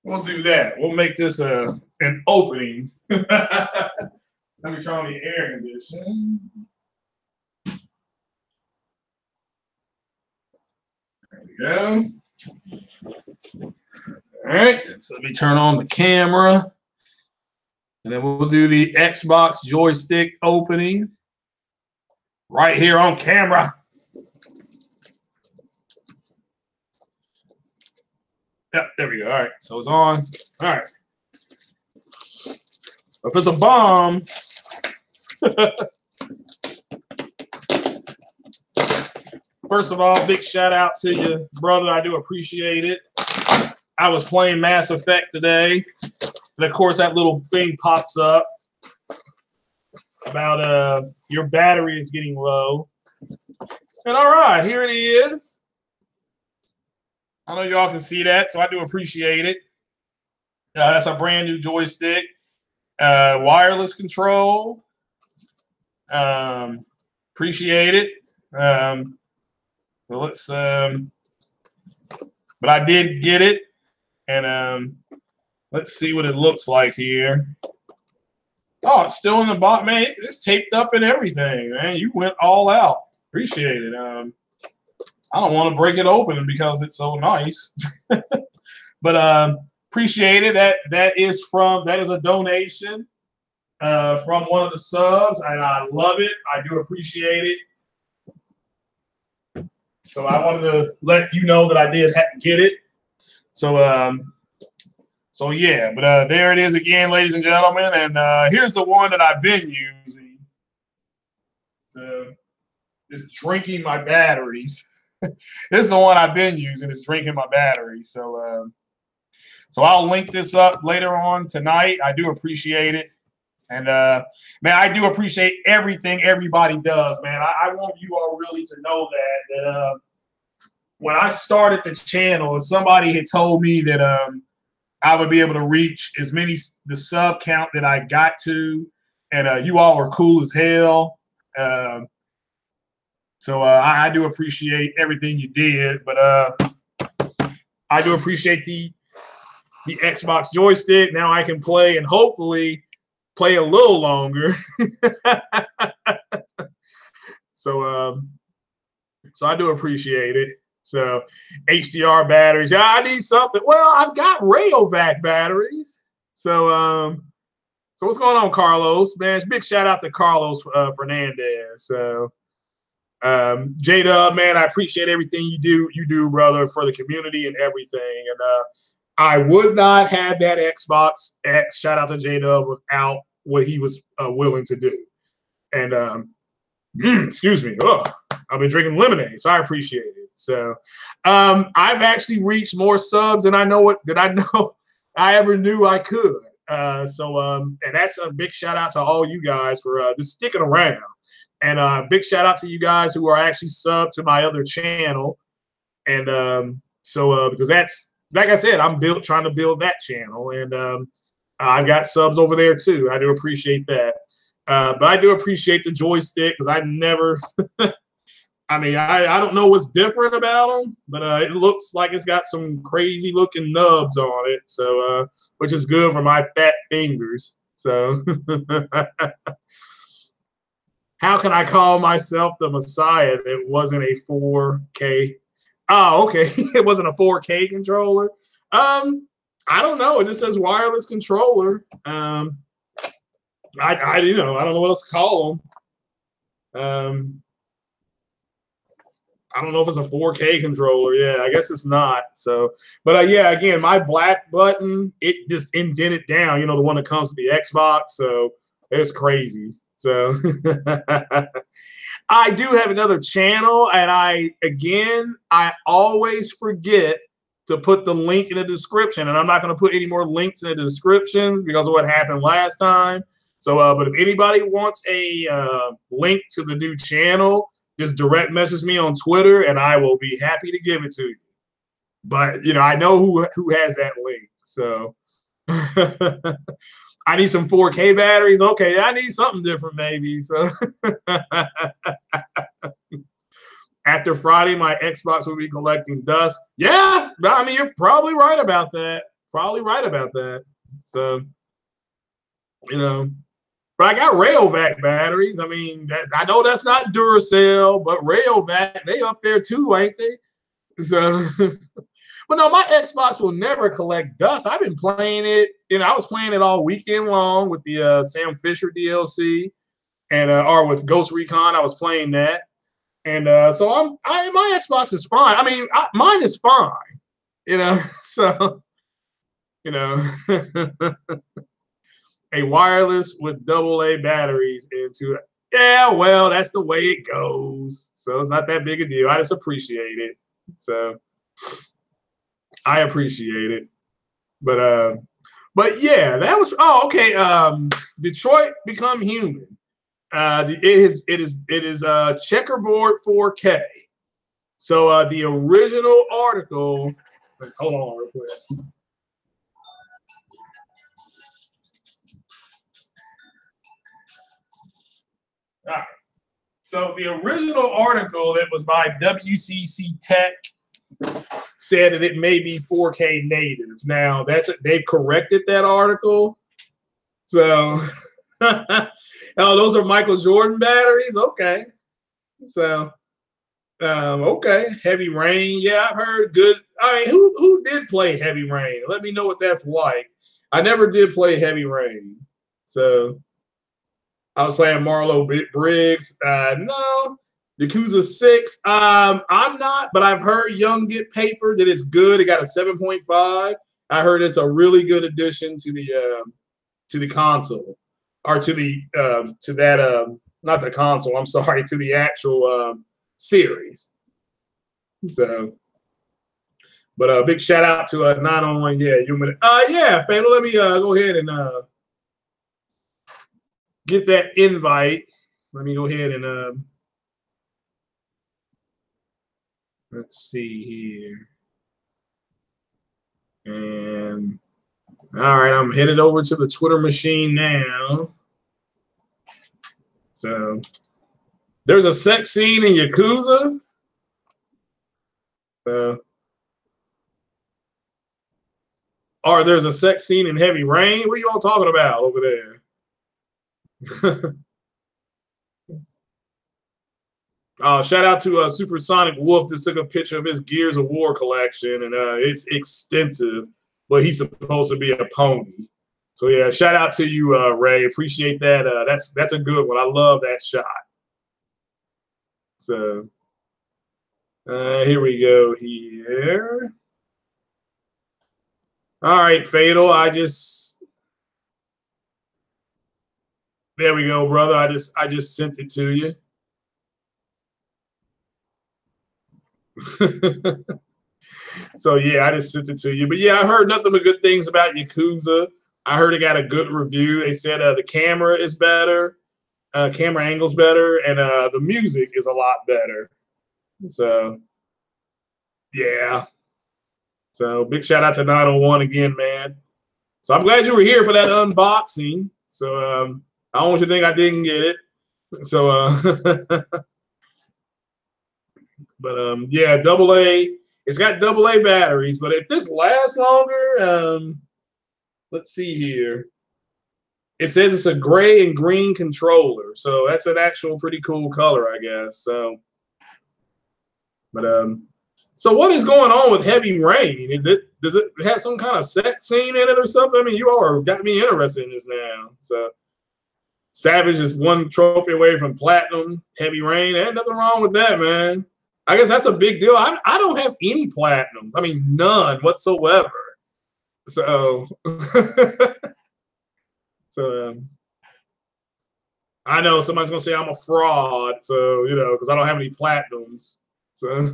We'll do that. We'll make this an opening. Let me turn on the air conditioning. There we go. All right. So let me turn on the camera. And then we'll do the Xbox joystick opening right here on camera. Yep, there we go. All right, so it's on. All right. If it's a bomb, first of all, big shout out to you, brother. I do appreciate it. I was playing Mass Effect today, and of course that little thing pops up about your battery is getting low. And all right, here it is. I know y'all can see that, so I do appreciate it. That's a brand new joystick, wireless control. Appreciate it. So let's. But I did get it, and let's see what it looks like here. Oh, it's still in the box, man. It's taped up and everything, man. You went all out. Appreciate it. I don't want to break it open because it's so nice, but appreciate it. That is a donation from one of the subs, and I love it. I do appreciate it. So I wanted to let you know that I did get it. So yeah, but there it is again, ladies and gentlemen, and here's the one that I've been using. So just drinking my batteries. This is the one I've been using. It's drinking my battery. So I'll link this up later on tonight. I do appreciate it. And, man, I do appreciate everything everybody does, man. I want you all really to know that when I started the channel, if somebody had told me that I would be able to reach the sub count that I got to, and you all were cool as hell. So I do appreciate everything you did, but I do appreciate the Xbox joystick. Now I can play and hopefully play a little longer. So I do appreciate it. So HDR batteries. Yeah, I need something. Well, I've got Rayovac batteries. So what's going on, Carlos? Man, big shout out to Carlos Fernandez. So J.W, man, I appreciate everything you do, brother, for the community and everything. And I would not have that Xbox X, shout out to J.W, without what he was willing to do. And excuse me, I've been drinking lemonade, so I appreciate it. So I've actually reached more subs than I know I ever knew I could. And that's a big shout out to all you guys for just sticking around. And big shout out to you guys who are actually subbed to my other channel. And because that's, like I said, I'm trying to build that channel. And I've got subs over there too. I do appreciate that. But I do appreciate the joystick because I never, I mean, I don't know what's different about them, but it looks like it's got some crazy looking nubs on it. So, which is good for my fat fingers. So. How can I call myself the Messiah that wasn't a 4K? Oh, okay. It wasn't a 4K controller. I don't know. It just says wireless controller. I don't know what else to call them. I don't know if it's a 4K controller. Yeah, I guess it's not. So, but yeah, again, my black button, it just indented down. You know, the one that comes with the Xbox. So it's crazy. So I do have another channel, and I always forget to put the link in the description, and I'm not going to put any more links in the descriptions because of what happened last time. So, but if anybody wants a link to the new channel, just direct message me on Twitter, and I will be happy to give it to you. But you know, I know who has that link. So I need some 4K batteries. Okay, I need something different, maybe. So after Friday, my Xbox will be collecting dust. Yeah, I mean, you're probably right about that. Probably right about that. So, you know, but I got Rayovac batteries. I mean, I know that's not Duracell, but Rayovac, they up there too, ain't they? So, but no, my Xbox will never collect dust. I've been playing it. You know, I was playing it all weekend long with the Sam Fisher DLC and or with Ghost Recon. I was playing that. And so my Xbox is fine. I mean, mine is fine, you know. So, you know, a wireless with AA batteries into it. Yeah, well, that's the way it goes. So it's not that big a deal. I just appreciate it. So I appreciate it. But yeah, that was okay. Detroit Become Human. It is checkerboard 4K. So the original article, hold on real quick. All right. So the original article that was by WCC Tech said that it may be 4K native. Now they've corrected that article. So oh, those are Michael Jordan batteries. Okay. So okay, Heavy Rain. Yeah, I've heard good. I mean, who did play Heavy Rain? Let me know what that's like. I never did play Heavy Rain, so I was playing Marlo Briggs. No, Yakuza 6. I'm not, but I've heard Young Get Paper that it's good. It got a 7.5. I heard it's a really good addition to the console, or to that not the console. I'm sorry, to the actual series. So, but a big shout out to 901. Yeah, yeah, Fatal. Let me go ahead and get that invite. Let me go ahead and let's see here. And all right, I'm headed over to the Twitter machine now. So there's a sex scene in Yakuza. Or there's a sex scene in Heavy Rain. What are you all talking about over there? Shout out to Supersonic Wolf. Just took a picture of his Gears of War collection, and it's extensive, but he's supposed to be a pony. So yeah, shout out to you, Ray. Appreciate that. That's a good one. I love that shot. So here we go here. All right, Fatal. There we go, brother. I just sent it to you. So yeah, I just sent it to you. But yeah, I heard nothing but good things about Yakuza. I heard it got a good review. They said the camera is better, camera angle's better, and the music is a lot better. So yeah. So big shout out to 901 again, man. So I'm glad you were here for that unboxing. So I don't want you to think I didn't get it. So but yeah, AA. It's got AA batteries, but if this lasts longer, let's see here. It says it's a gray and green controller, so that's an actual pretty cool color, I guess. So, but So what is going on with Heavy Rain? Does it have some kind of sex scene in it or something? I mean, you all got me interested in this now. So Savage is one trophy away from platinum. Heavy Rain, ain't nothing wrong with that, man. I guess that's a big deal. I don't have any platinums. I mean, none whatsoever. So, I know somebody's gonna say I'm a fraud. So because I don't have any platinums. So,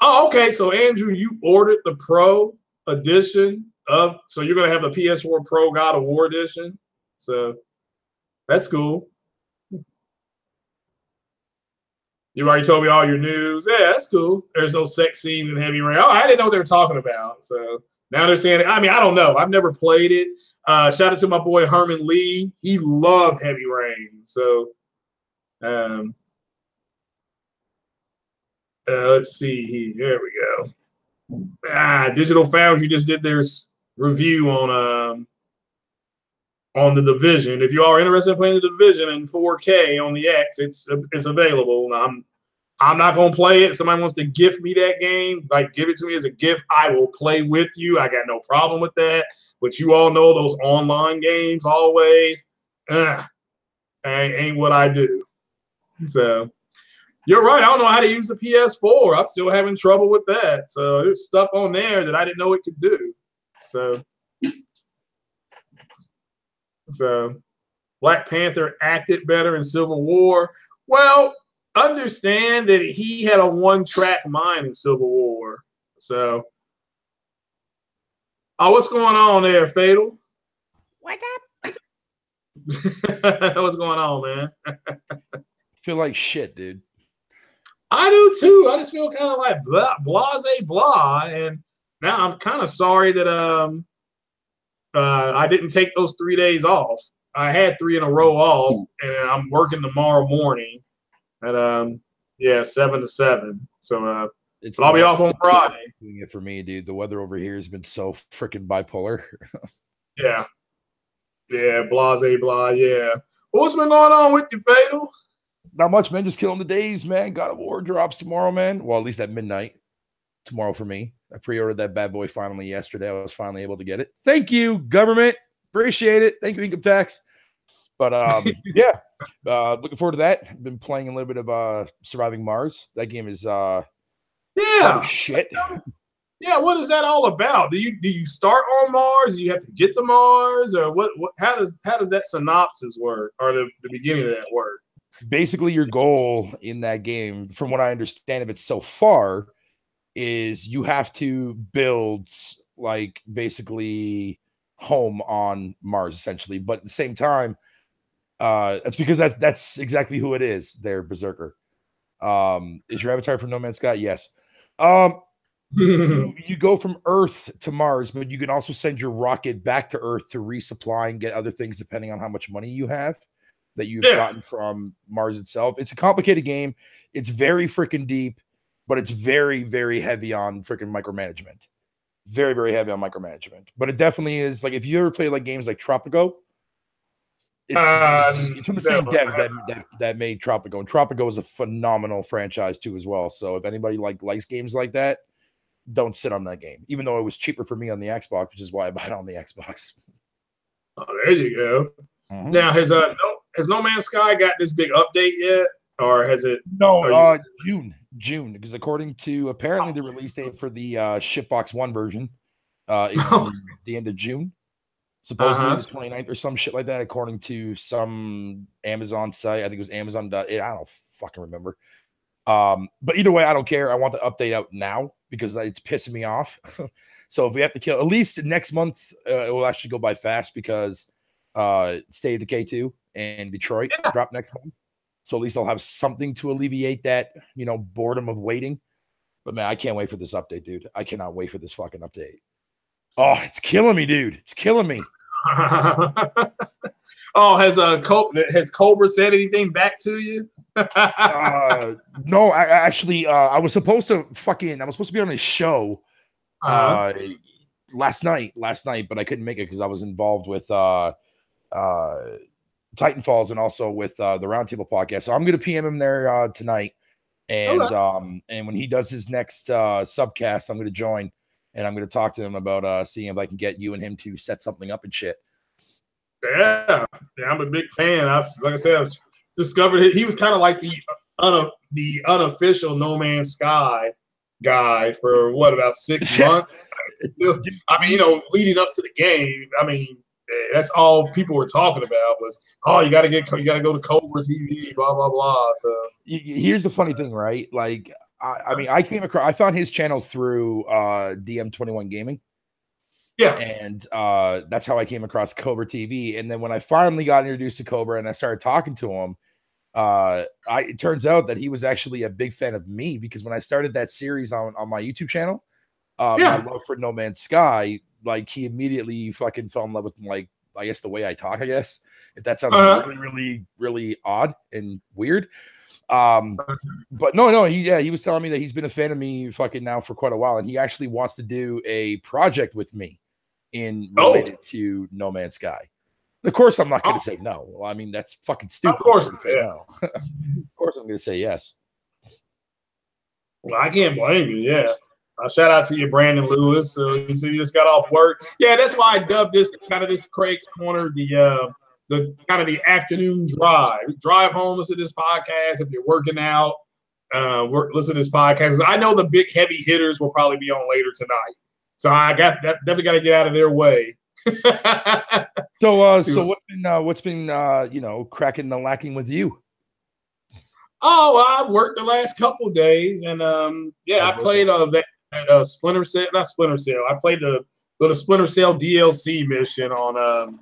oh, okay. So Andrew, you ordered the Pro edition so you're gonna have the PS4 Pro God of War edition. So that's cool. You already told me all your news. Yeah, that's cool. There's no sex scenes in Heavy Rain. Oh, I didn't know what they were talking about. So now they're saying it. I mean, I don't know. I've never played it. Shout out to my boy Herman Lee. He loved Heavy Rain. So let's see here. There we go. Digital Foundry just did their review on the Division. If you are interested in playing the Division in 4K on the X, it's available. I'm not gonna play it. If somebody wants to gift me that game, like give it to me as a gift, I will play with you. I got no problem with that. But you all know those online games always ain't what I do. So you're right. I don't know how to use the PS4. I'm still having trouble with that. So there's stuff on there that I didn't know it could do. So Black Panther acted better in Civil War. Well, understand that he had a one-track mind in Civil War. So, what's going on there, Fatal? What up? What's going on, man? Feel like shit, dude. I do too. I just feel kind of like blah, and now I'm kind of sorry that I didn't take those 3 days off. I had 3 in a row off, and I'm working tomorrow morning at 7 to 7. So but I'll be off on Friday. Doing it for me, dude. The weather over here has been so freaking bipolar. Yeah, blah. Yeah. What's been going on with you, Fatal? Not much, man. Just killing the days, man. God of War drops tomorrow, man. Well, at least at midnight tomorrow for me. I pre-ordered that bad boy finally yesterday. I was finally able to get it. Thank you, government. Appreciate it. Thank you, income tax. But yeah, looking forward to that. Been playing a little bit of Surviving Mars. That game is shit. Yeah, what is that all about? Do you start on Mars? Do you have to get to Mars, or what? How does that synopsis work, or the beginning of that work? Basically, your goal in that game, from what I understand of it so far, is you have to build like basically home on Mars, essentially. But at the same time, that's because that's exactly who it is. There, Berserker. Is your avatar from No Man's Sky? Yes. You go from Earth to Mars, but you can also send your rocket back to Earth to resupply and get other things depending on how much money you have that you've gotten from Mars itself. It's a complicated game. It's very freaking deep, but it's very, very heavy on freaking micromanagement. Very, very heavy on micromanagement. But it definitely is, like, if you ever play like games like Tropico, it's from the same devs that made Tropico. And Tropico is a phenomenal franchise too as well. So if anybody likes games like that, don't sit on that game. Even though it was cheaper for me on the Xbox, which is why I bought it on the Xbox. Oh, there you go. Mm-hmm. Now, has No Man's Sky got this big update yet? Or has it? No, June. Because according to apparently the release date for the Shipbox 1 version is the end of June. Supposedly the 29th or some shit like that, according to some Amazon site. I think it was Amazon. I don't fucking remember. But either way, I don't care. I want the update out now because it's pissing me off. So if we have to kill at least next month, it will actually go by fast because State of Decay 2 and Detroit drop next month. So at least I'll have something to alleviate that, boredom of waiting. But man, I can't wait for this update, dude. I cannot wait for this fucking update. Oh, it's killing me, dude. It's killing me. Oh, has Cobra said anything back to you? No, I was supposed to be on his show last night, but I couldn't make it because I was involved with Titanfalls and also with the Roundtable podcast. So I'm going to PM him there tonight And when he does his next subcast, I'm going to join, and I'm going to talk to him about seeing if I can get you and him to set something up and shit. Yeah, I'm a big fan. Like I said, I've discovered he was kind of like the unofficial No Man's Sky guy for what, about 6 months. I mean, leading up to the game, I mean, that's all people were talking about was, oh, you got to go to Cobra TV, blah blah blah. So here's the funny thing, right? Like, I mean, I found his channel through DM21 Gaming. Yeah, and that's how I came across Cobra TV. And then when I finally got introduced to Cobra and I started talking to him, it turns out that he was actually a big fan of me, because when I started that series on my YouTube channel, my love for No Man's Sky, like, he immediately fucking fell in love with, like, I guess the way I talk, I guess, if that sounds really, really, really odd and weird. But no, he was telling me that he's been a fan of me fucking now for quite a while, and he actually wants to do a project with me related to No Man's Sky. Of course, I'm not going to say no. Well, I mean, that's fucking stupid. Of course, to say no. Of course, I'm going to say yes. Well, I can't blame you. Yeah. Shout out to you, Brandon Lewis. He said he just got off work. Yeah, that's why I dubbed this Craig's Corner, the kind of the afternoon drive. Drive home, listen to this podcast. If you're working out, listen to this podcast. I know the big heavy hitters will probably be on later tonight, so I definitely got to get out of their way. So what's been cracking the lacking with you? Oh, I've worked the last couple days, and I played Splinter Cell, not Splinter Cell. I played the Splinter Cell DLC mission on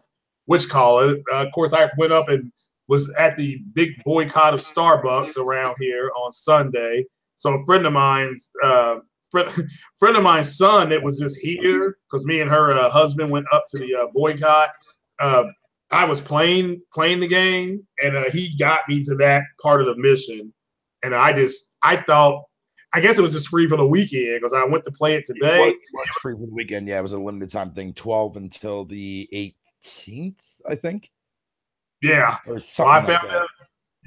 of course, I went up and was at the big boycott of Starbucks around here on Sunday. So a friend of mine's son that was just here, because me and her husband went up to the boycott. I was playing the game, and he got me to that part of the mission, and I thought, I guess it was just free for the weekend because I went to play it today. It was free for the weekend. Yeah, it was a limited time thing, 12 until the 18th, I think. Yeah, or something. I found out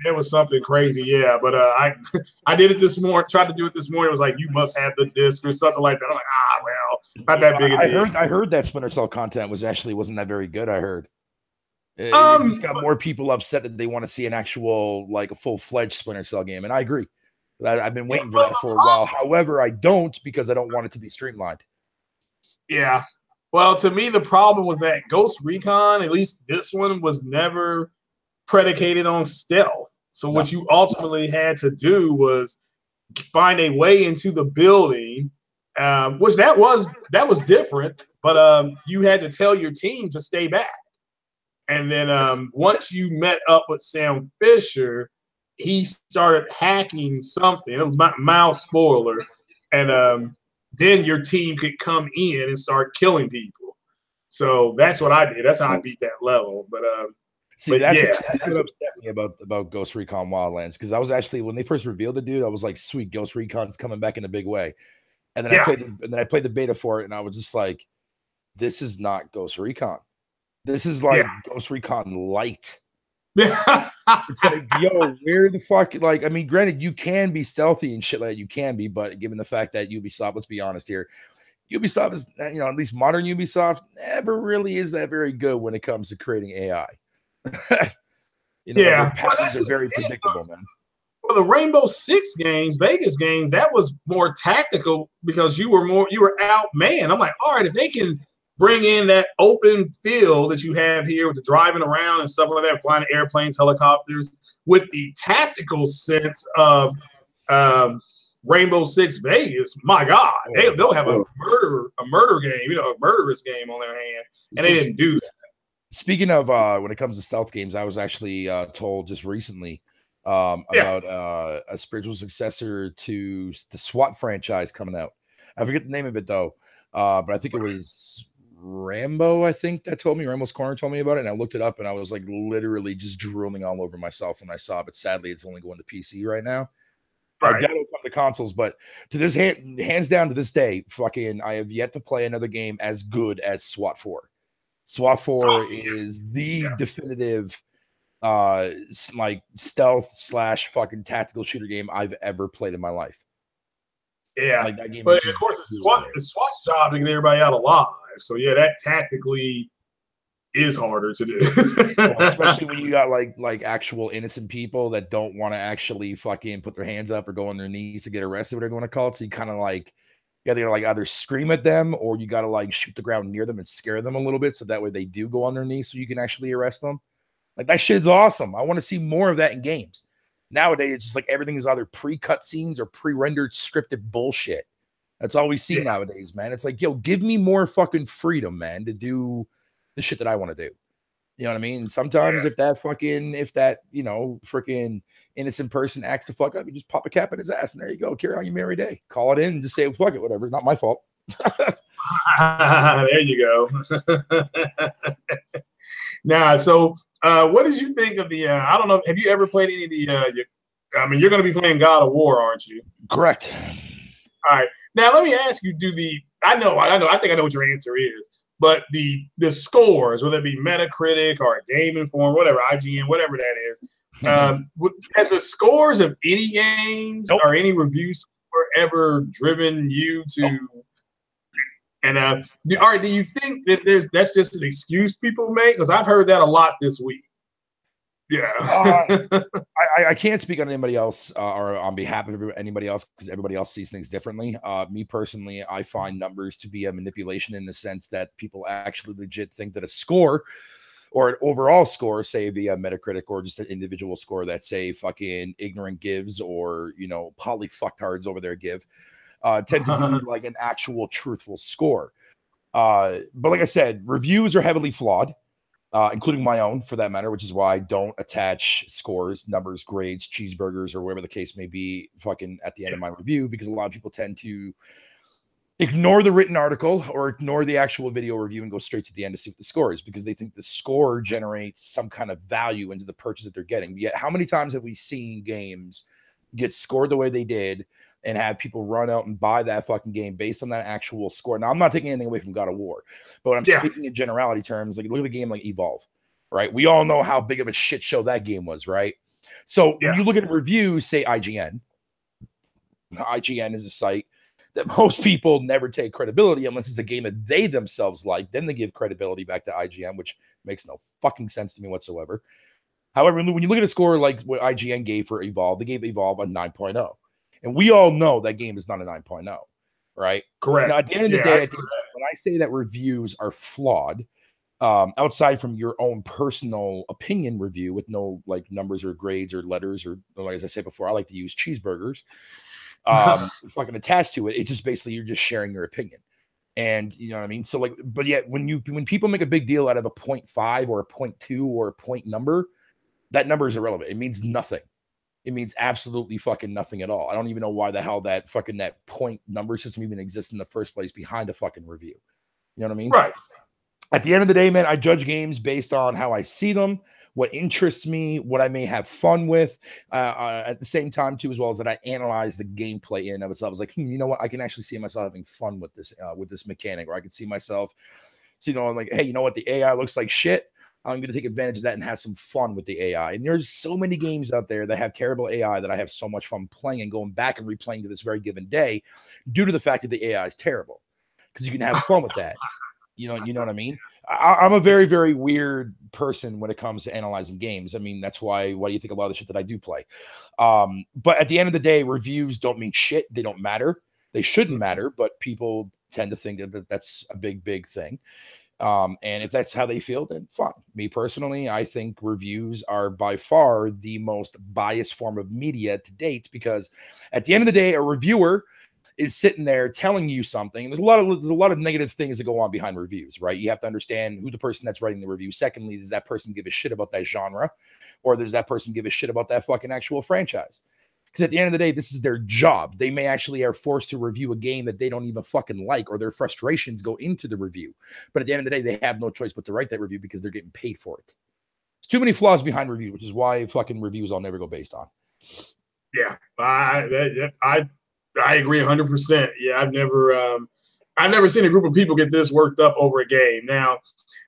it was something crazy. Yeah, but I did it this morning. Tried to do it this morning. It was like, you must have the disc or something like that. I'm like, well, not that big a deal. I heard that Splinter Cell content wasn't that very good. I heard. It's got more people upset that they want to see an actual, like, a full-fledged Splinter Cell game, and I agree. I've been waiting for that for a while. However, I don't, because I don't want it to be streamlined. Yeah. Well, to me, the problem was that Ghost Recon, at least this one, was never predicated on stealth. So what you ultimately had to do was find a way into the building, which that was different, but you had to tell your team to stay back. And then once you met up with Sam Fisher, he started hacking something. It was mild spoiler. And then your team could come in and start killing people. So that's what I did. That's how I beat that level. But that's what upset me about Ghost Recon Wildlands, because I was actually, when they first revealed the dude, I was like, sweet, Ghost Recon's coming back in a big way. And then I played the beta for it, and I was just like, this is not Ghost Recon. This is like Ghost Recon Light. It's like, yo, where the fuck? Like, I mean, granted, you can be stealthy and shit like that. You can be, but given the fact that Ubisoft, let's be honest here, Ubisoft is, at least modern Ubisoft, never really is that very good when it comes to creating AI. Their patterns are very predictable, man. Well, the Rainbow Six games, Vegas games, that was more tactical because you were outmanned. I'm like, all right, if they can bring in that open field that you have here with the driving around and stuff like that, flying airplanes, helicopters, with the tactical sense of Rainbow Six Vegas, my God, they'll have a murder game, a murderous game on their hand, and they didn't do that. Speaking of when it comes to stealth games, I was actually told just recently about a spiritual successor to the SWAT franchise coming out. I forget the name of it though, but I think it was Rambo, I think that told me. Rambo's Corner told me about it, and I looked it up, and I was like literally just drooling all over myself when I saw it. But sadly, it's only going to PC right now. Right. I doubt it'll come to consoles, but to this hands down to this day, fucking, I have yet to play another game as good as SWAT 4. SWAT 4 is the definitive like stealth / fucking tactical shooter game I've ever played in my life. Yeah, like that game but is just of course it's SWAT's job to get everybody out alive. So yeah, that tactically is harder to do. Well, especially when you got like actual innocent people that don't want to actually fucking put their hands up or go on their knees to get arrested, whatever you want to call it. So you kind of like they're like either scream at them or you got to like shoot the ground near them and scare them a little bit so that way they do go on their knees so you can actually arrest them. Like that shit's awesome. I want to see more of that in games. Nowadays, it's just like everything is either pre-cut scenes or pre-rendered scripted bullshit. That's all we see nowadays, man. It's like, yo, give me more fucking freedom, man, to do the shit that I want to do. You know what I mean? Sometimes if that, freaking innocent person acts the fuck up, you just pop a cap in his ass and there you go. Carry on your merry day. Call it in and just say, fuck it, whatever. Not my fault. There you go. Now, so what did you think of the? I don't know. Have you ever played any of the? You're going to be playing God of War, aren't you? Correct. All right. Now, let me ask you: I think I know what your answer is. But the scores, whether it be Metacritic or Game Informer, whatever, IGN, whatever that is, has the scores of any games or any reviews ever driven you to? And do you think that that's just an excuse people make? Because I've heard that a lot this week. Yeah. I can't speak on anybody else or on behalf of anybody else because everybody else sees things differently. Me personally, I find numbers to be a manipulation in the sense that people actually legit think that a score or an overall score, say via Metacritic or just an individual score that say fucking ignorant gives or, poly fucktards over there give, tend to be like an actual truthful score. But like I said, reviews are heavily flawed. Including my own for that matter, which is why I don't attach scores, numbers, grades, cheeseburgers, or whatever the case may be fucking at the end of my review, because a lot of people tend to ignore the written article or ignore the actual video review and go straight to the end to see what the score is because they think the score generates some kind of value into the purchase that they're getting. Yet how many times have we seen games get scored the way they did and have people run out and buy that fucking game based on that actual score? Now, I'm not taking anything away from God of War, but when I'm speaking in generality terms, like look at a game like Evolve, right? We all know how big of a shit show that game was, right? So when you look at reviews, say IGN is a site that most people never take credibility unless it's a game that they themselves like. Then they give credibility back to IGN, which makes no fucking sense to me whatsoever. However, when you look at a score like what IGN gave for Evolve, they gave Evolve a 9.0. And we all know that game is not a 9.0, right? Correct. Now, at the end of the day, when I say that reviews are flawed, outside from your own personal opinion review with no like numbers or grades or letters or like as I said before, I like to use cheeseburgers. Fucking attached to it. It's just basically you're just sharing your opinion. And you know what I mean? So like, but yet when people make a big deal out of a 0.5 or a 0.2 or a point number, that number is irrelevant. It means nothing. It means absolutely fucking nothing at all. I don't even know why the hell that point number system even exists in the first place behind a fucking review. You know what I mean? Right. At the end of the day, man, I judge games based on how I see them, what interests me, what I may have fun with. At the same time, too, as well as that I analyze the gameplay in of itself. I was like, you know what? I can actually see myself having fun with this mechanic, or I can see myself, like, hey, you know what? The AI looks like shit. I'm going to take advantage of that and have some fun with the AI. And there's so many games out there that have terrible AI that I have so much fun playing and going back and replaying to this very given day due to the fact that the AI is terrible. Because you can have fun with that. You know what I mean? I'm a very, very weird person when it comes to analyzing games. I mean, that's why do you think a lot of the shit that I do play? But at the end of the day, reviews don't mean shit. They don't matter. They shouldn't matter, but people tend to think that that's a big, big thing. And if that's how they feel, then fine. Me personally, I think reviews are by far the most biased form of media to date, because at the end of the day, a reviewer is sitting there telling you something. And there's a lot of negative things that go on behind reviews, right? You have to understand who the person that's writing the review. Secondly, does that person give a shit about that genre? Or does that person give a shit about that fucking actual franchise? Because at the end of the day, this is their job. They may actually are forced to review a game that they don't even fucking like, or their frustrations go into the review. But at the end of the day, they have no choice but to write that review because they're getting paid for it. There's too many flaws behind review, which is why fucking reviews I'll never go based on. Yeah, I agree 100%. Yeah, I've never. I've never seen a group of people get this worked up over a game. Now,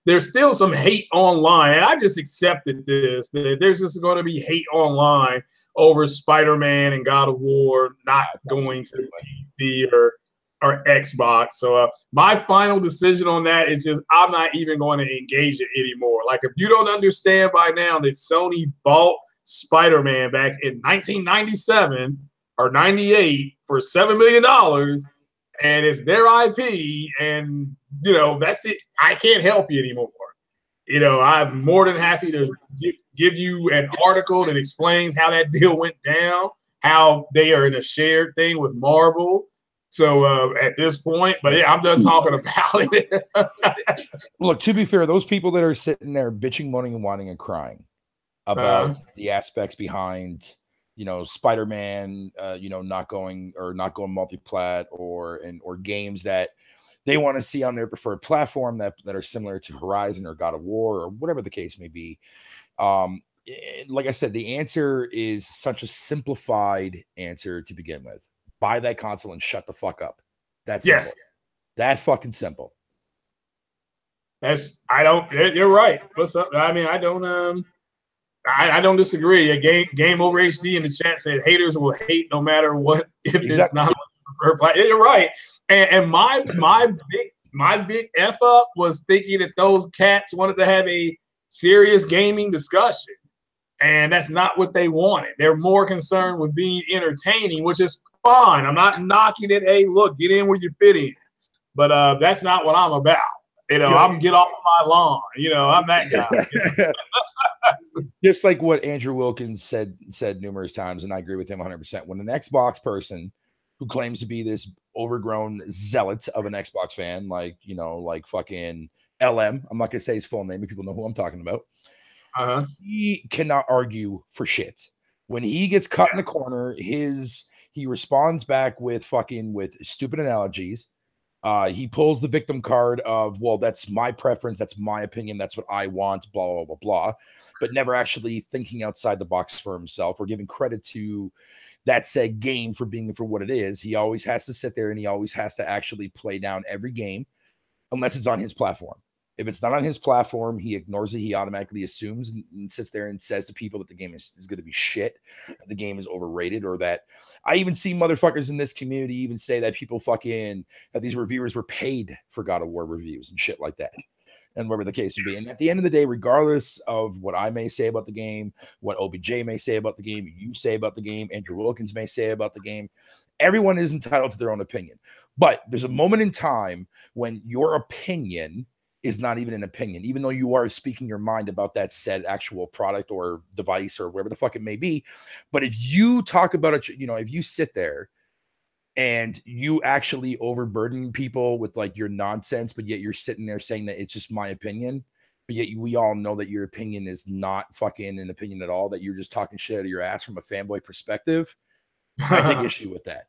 there's still some hate online, and I just accepted this. That there's just going to be hate online over Spider-Man and God of War not going to PC or Xbox. So my final decision on that is just I'm not even going to engage it anymore. Like, if you don't understand by now that Sony bought Spider-Man back in 1997 or 98 for $7 million, and it's their IP, and that's it. I can't help you anymore. I'm more than happy to give you an article that explains how that deal went down, how they are in a shared thing with Marvel. So at this point, but yeah, I'm done talking about it. Look, to be fair, those people that are sitting there bitching, moaning, and whining and crying about the aspects behind Spider-Man, not going multiplat or games that they want to see on their preferred platform that are similar to Horizon or God of War or whatever the case may be. Like I said, the answer is such a simplified answer to begin with. Buy that console and shut the fuck up. That's yes, simple. That fucking simple. You're right. What's up? I mean, I don't disagree. A game over HD in the chat said haters will hate no matter what if it's not preferred play. You're right. And my big F up was thinking that those cats wanted to have a serious gaming discussion. And that's not what they wanted. They're more concerned with being entertaining, which is fine. I'm not knocking it. Hey, look, get in where you fit in. But that's not what I'm about. I'm get off my lawn. I'm that guy. Just like what Andrew Wilkins said numerous times, and I agree with him 100%. When an Xbox person who claims to be this overgrown zealot of an Xbox fan, like fucking LM, I'm not gonna say his full name, but people know who I'm talking about. He cannot argue for shit. When he gets cut in the corner, he responds back with stupid analogies. He pulls the victim card of, well, that's my preference, that's my opinion, that's what I want, blah, blah, blah, blah, but never actually thinking outside the box for himself or giving credit to that said game for being for what it is. He always has to sit there and he always has to actually play down every game unless it's on his platform. If it's not on his platform, he ignores it. He automatically assumes and sits there and says to people that the game is going to be shit, the game is overrated, or that I even see motherfuckers in this community even say that people that these reviewers were paid for God of War reviews and shit like that. And whatever the case would be. And at the end of the day, regardless of what I may say about the game, what OBJ may say about the game, you say about the game, Andrew Wilkins may say about the game, everyone is entitled to their own opinion. But there's a moment in time when your opinion is not even an opinion, even though you are speaking your mind about that said actual product or device or whatever the fuck it may be. But if you talk about it, if you sit there and you actually overburden people with your nonsense, but yet you're sitting there saying that it's just my opinion, but yet we all know that your opinion is not fucking an opinion at all, that you're just talking shit out of your ass from a fanboy perspective, I take issue with that.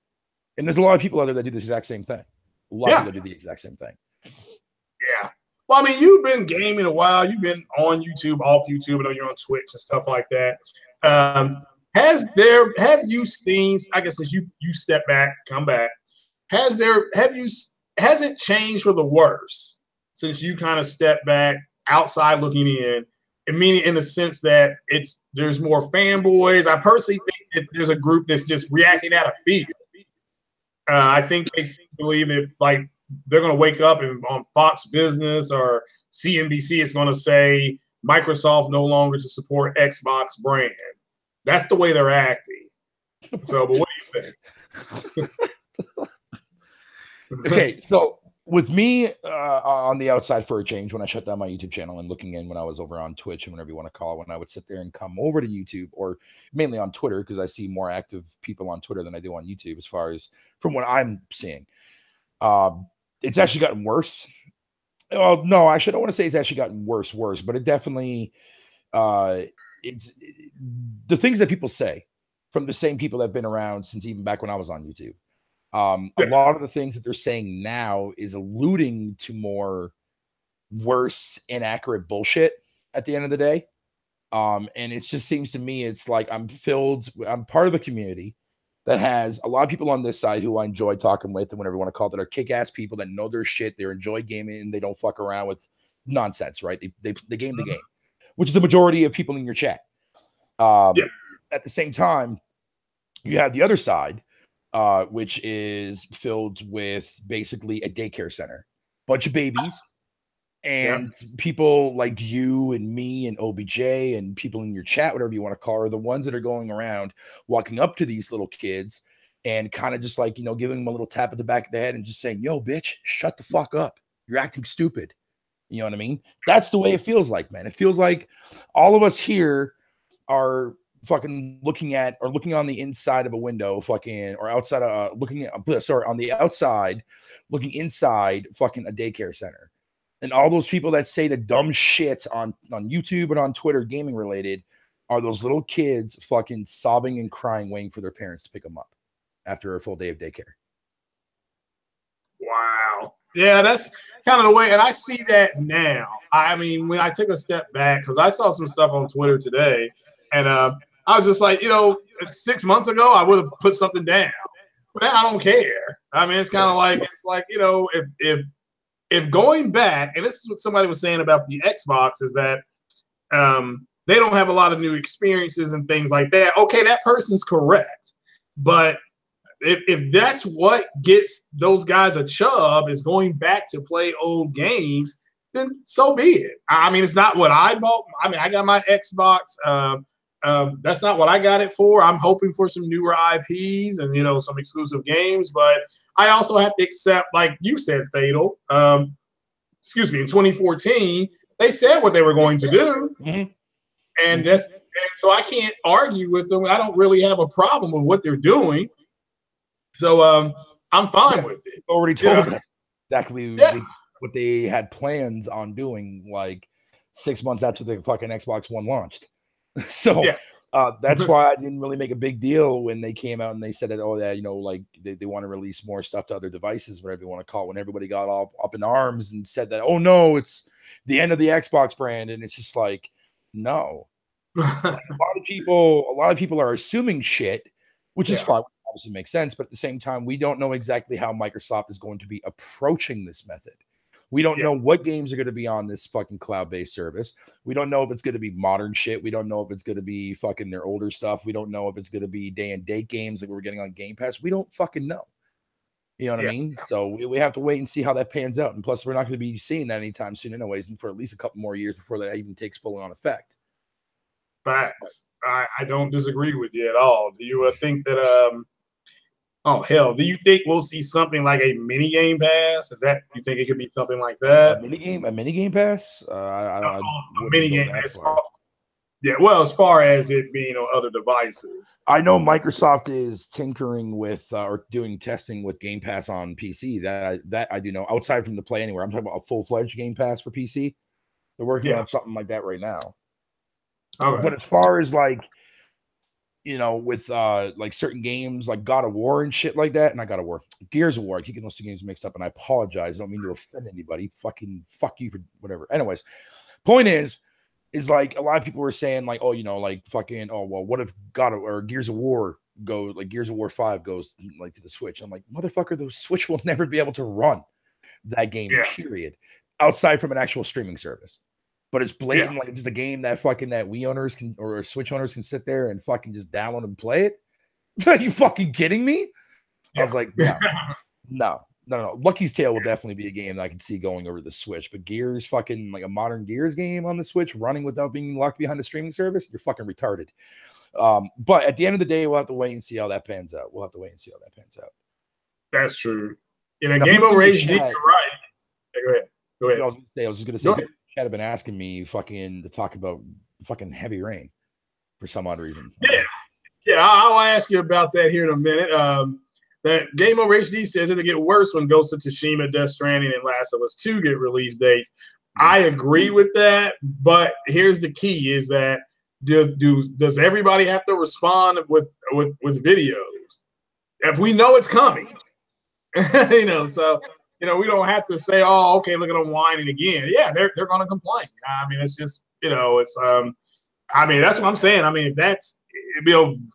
And there's a lot of people out there that do the exact same thing. A lot of people do the exact same thing. Yeah. Well, I mean, you've been gaming a while. You've been on YouTube, off YouTube. I know you're on Twitch and stuff like that. Have you seen, I guess, as you step back, come back, has it changed for the worse since you kind of step back outside looking in? Meaning in the sense that there's more fanboys. I personally think that there's a group that's just reacting out of fear. I think they believe that they're going to wake up and on Fox Business or CNBC is going to say Microsoft no longer to support Xbox brand. That's the way they're acting. So, but what do you think? Okay, so with me on the outside for a change, when I shut down my YouTube channel and looking in when I was over on Twitch and whatever you want to call it, when I would sit there and come over to YouTube or mainly on Twitter, because I see more active people on Twitter than I do on YouTube as far as from what I'm seeing. It's actually gotten worse. Well, no, actually, I don't want to say it's actually gotten worse, but it definitely, it's the things that people say from the same people that have been around since even back when I was on YouTube. A lot of the things that they're saying now is alluding to more worse, inaccurate bullshit at the end of the day. And it just seems to me, it's like I'm part of a community that has a lot of people on this side who I enjoy talking with and whatever you want to call it, that are kick-ass people that know their shit, they enjoy gaming, and they don't fuck around with nonsense, right? They game the game, which is the majority of people in your chat. At the same time, you have the other side, which is filled with basically a daycare center, bunch of babies, and people like you and me and OBJ and people in your chat, whatever you want to call, are the ones that are going around walking up to these little kids and kind of just like, you know, giving them a little tap at the back of the head and just saying, yo, bitch, shut the fuck up. You're acting stupid. You know what I mean? That's the way it feels like, man. It feels like all of us here are fucking looking on the inside of a window, fucking, or outside, on the outside, looking inside fucking a daycare center. And all those people that say the dumb shit on YouTube and on Twitter, gaming related, are those little kids fucking sobbing and crying, waiting for their parents to pick them up after a full day of daycare. Wow. Yeah, that's kind of the way. And I see that now. I mean, when I take a step back, because I saw some stuff on Twitter today, and I was just like, you know, 6 months ago, I would have put something down. But now I don't care. I mean, it's kind of like, it's like, you know, if going back, and this is what somebody was saying about the Xbox, is that they don't have a lot of new experiences and things like that. Okay, that person's correct. But if that's what gets those guys a chub, is going back to play old games, then so be it. I mean, it's not what I bought. I mean, I got my Xbox. That's not what I got it for. I'm hoping for some newer IPs and, you know, some exclusive games. But I also have to accept, like you said, Fatal, in 2014, they said what they were going to do. And so I can't argue with them. I don't really have a problem with what they're doing. So I'm fine with it. Already told them exactly what they had plans on doing, like 6 months after the fucking Xbox One launched. So that's why I didn't really make a big deal when they came out and they said that, oh, yeah, you know, like they want to release more stuff to other devices, whatever you want to call it, when everybody got all up in arms and said that, oh no, it's the end of the Xbox brand. And it's just like, no. Like, a lot of people are assuming shit, which is fine. Obviously makes sense, but at the same time, we don't know exactly how Microsoft is going to be approaching this method. We don't know what games are going to be on this fucking cloud-based service. We don't know if it's going to be modern shit. We don't know if it's going to be fucking their older stuff. We don't know if it's going to be day and date games like we're getting on Game Pass. We don't fucking know. You know what I mean? So we have to wait and see how that pans out. And plus, we're not going to be seeing that anytime soon anyways, and for at least a couple more years before that even takes full on effect. Facts. I don't disagree with you at all. Do you think that oh hell, do you think we'll see something like a mini game pass? Is that, you think it could be something like that? A mini game pass? A mini game pass. Yeah, well, as far as it being on other devices, I know Microsoft is tinkering with or doing testing with Game Pass on PC. That I do know. Outside from the Play Anywhere, I'm talking about a full-fledged Game Pass for PC. They're working on something like that right now. Okay. But as far as like, you know, with like certain games like God of War and shit like that, not God of War, Gears of War. I keep getting those two games mixed up, and I apologize. I don't mean to offend anybody. Fucking fuck you for whatever. Anyways, point is like a lot of people were saying like, oh, you know, like fucking, oh well, what if Gears of War Gears of War 5 goes like to the Switch? I'm like, motherfucker, the Switch will never be able to run that game, period, outside from an actual streaming service. But it's blatant, like just a game that fucking that Wii owners can or Switch owners can sit there and fucking just download and play it. Are you fucking kidding me? I was like, no. Lucky's Tale will definitely be a game that I can see going over the Switch. But Gears, fucking like a modern Gears game on the Switch running without being locked behind the streaming service, you're fucking retarded. But at the end of the day, we'll have to wait and see how that pans out. That's true. In a Game Over HD, you're right. Go ahead. I was just gonna say. Chat have been asking me fucking to talk about fucking Heavy Rain for some odd reason. I'll ask you about that here in a minute. That Game Over HD says it'll get worse when Ghost of Tsushima, Death Stranding, and Last of Us 2 get release dates. I agree with that, but here's the key: is that does everybody have to respond with videos? If we know it's coming, you know, so. You know, we don't have to say, oh, okay, look at them whining again. Yeah, they're going to complain. I mean, it's just, you know, it's, I mean, that's what I'm saying. I mean,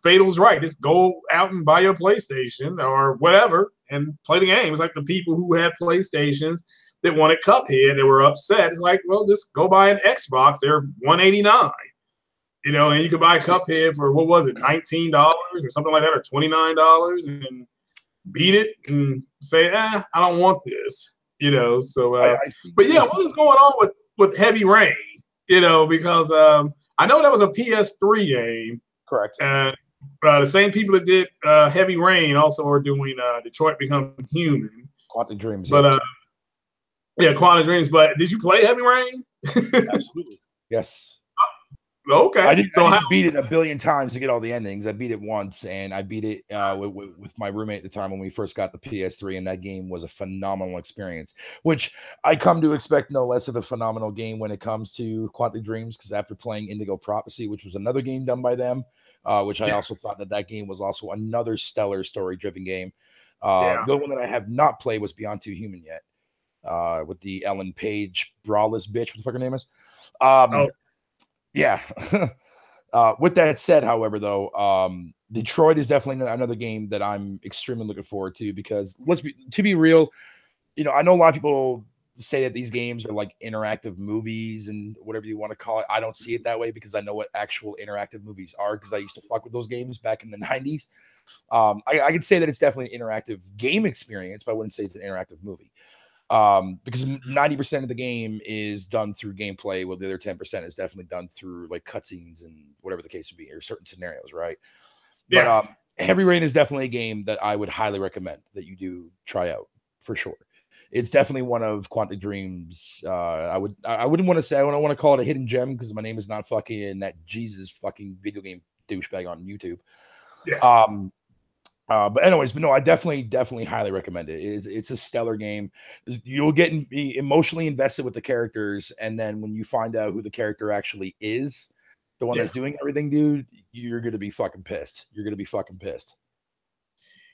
Fatal's right. Just go out and buy your PlayStation or whatever and play the game. It's like the people who had PlayStations that wanted Cuphead that were upset. It's like, well, just go buy an Xbox. They're $189. And you could buy Cuphead for what was it, $19 or something like that, or $29, and beat it and say, I don't want this. So but yeah, what is going on with Heavy Rain? Because I know that was a PS3 game. Correct. And the same people that did Heavy Rain also are doing Detroit Become Human. Quantum Dreams. But Quantum Dreams. But did you play Heavy Rain? Absolutely. Yes. Okay. I didn't beat it a billion times to get all the endings. I beat it once, and I beat it with my roommate at the time when we first got the PS3, and that game was a phenomenal experience, which I come to expect no less of a phenomenal game when it comes to Quantum Dreams, because after playing Indigo Prophecy, which was another game done by them, which I also thought that game was also another stellar story-driven game. The one that I have not played was Beyond Two Human yet, with the Ellen Page brawless bitch, what the fuck her name is. Yeah. With that said, however, though, Detroit is definitely another game that I'm extremely looking forward to, because to be real, I know a lot of people say that these games are like interactive movies and whatever you want to call it. I don't see it that way, because I know what actual interactive movies are, because I used to fuck with those games back in the 90s. I could say that it's definitely an interactive game experience, but I wouldn't say it's an interactive movie. Because 90% of the game is done through gameplay, while the other 10% is definitely done through like cutscenes and whatever the case would be, or certain scenarios, right? Yeah. But Heavy Rain is definitely a game that I would highly recommend that you do try out for sure. It's definitely one of Quantum Dreams. I wouldn't want to say, I don't want to call it a hidden gem, because my name is not fucking that Jesus fucking video game douchebag on YouTube. Yeah. But no, I definitely highly recommend it. It's a stellar game. You'll get emotionally invested with the characters, and then when you find out who the character actually is, the one that's doing everything, dude, you're gonna be fucking pissed. You're gonna be fucking pissed.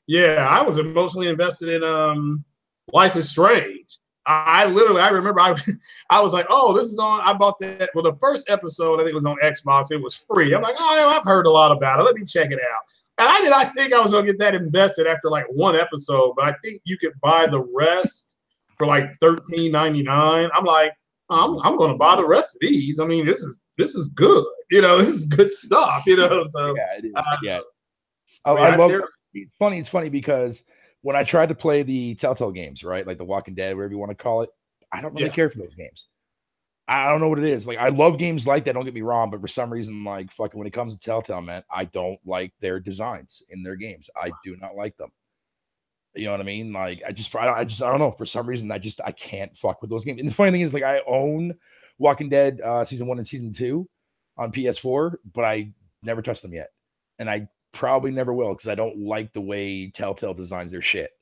Yeah, I was emotionally invested in Life is Strange. I remember I was like, oh, this is on. I bought that. Well, the first episode, I think it was on Xbox. It was free. I'm like, oh, I've heard a lot about it. Let me check it out. And I think I was going to get that invested after like one episode, but I think you could buy the rest for like $13.99. I'm like, I'm going to buy the rest of these. I mean, this is good. This is good stuff. So yeah, it is. I love it. It's funny because when I tried to play the Telltale games, right, like The Walking Dead, whatever you want to call it, I don't really care for those games. I don't know what it is. Like, I love games like that, don't get me wrong, but for some reason, like, fucking when it comes to Telltale, man, I don't like their designs in their games. I do not like them. You know what I mean? Like, I don't know. For some reason, I can't fuck with those games. And the funny thing is, like, I own Walking Dead season 1 and season 2 on PS4, but I never touched them yet. And I probably never will, because I don't like the way Telltale designs their shit.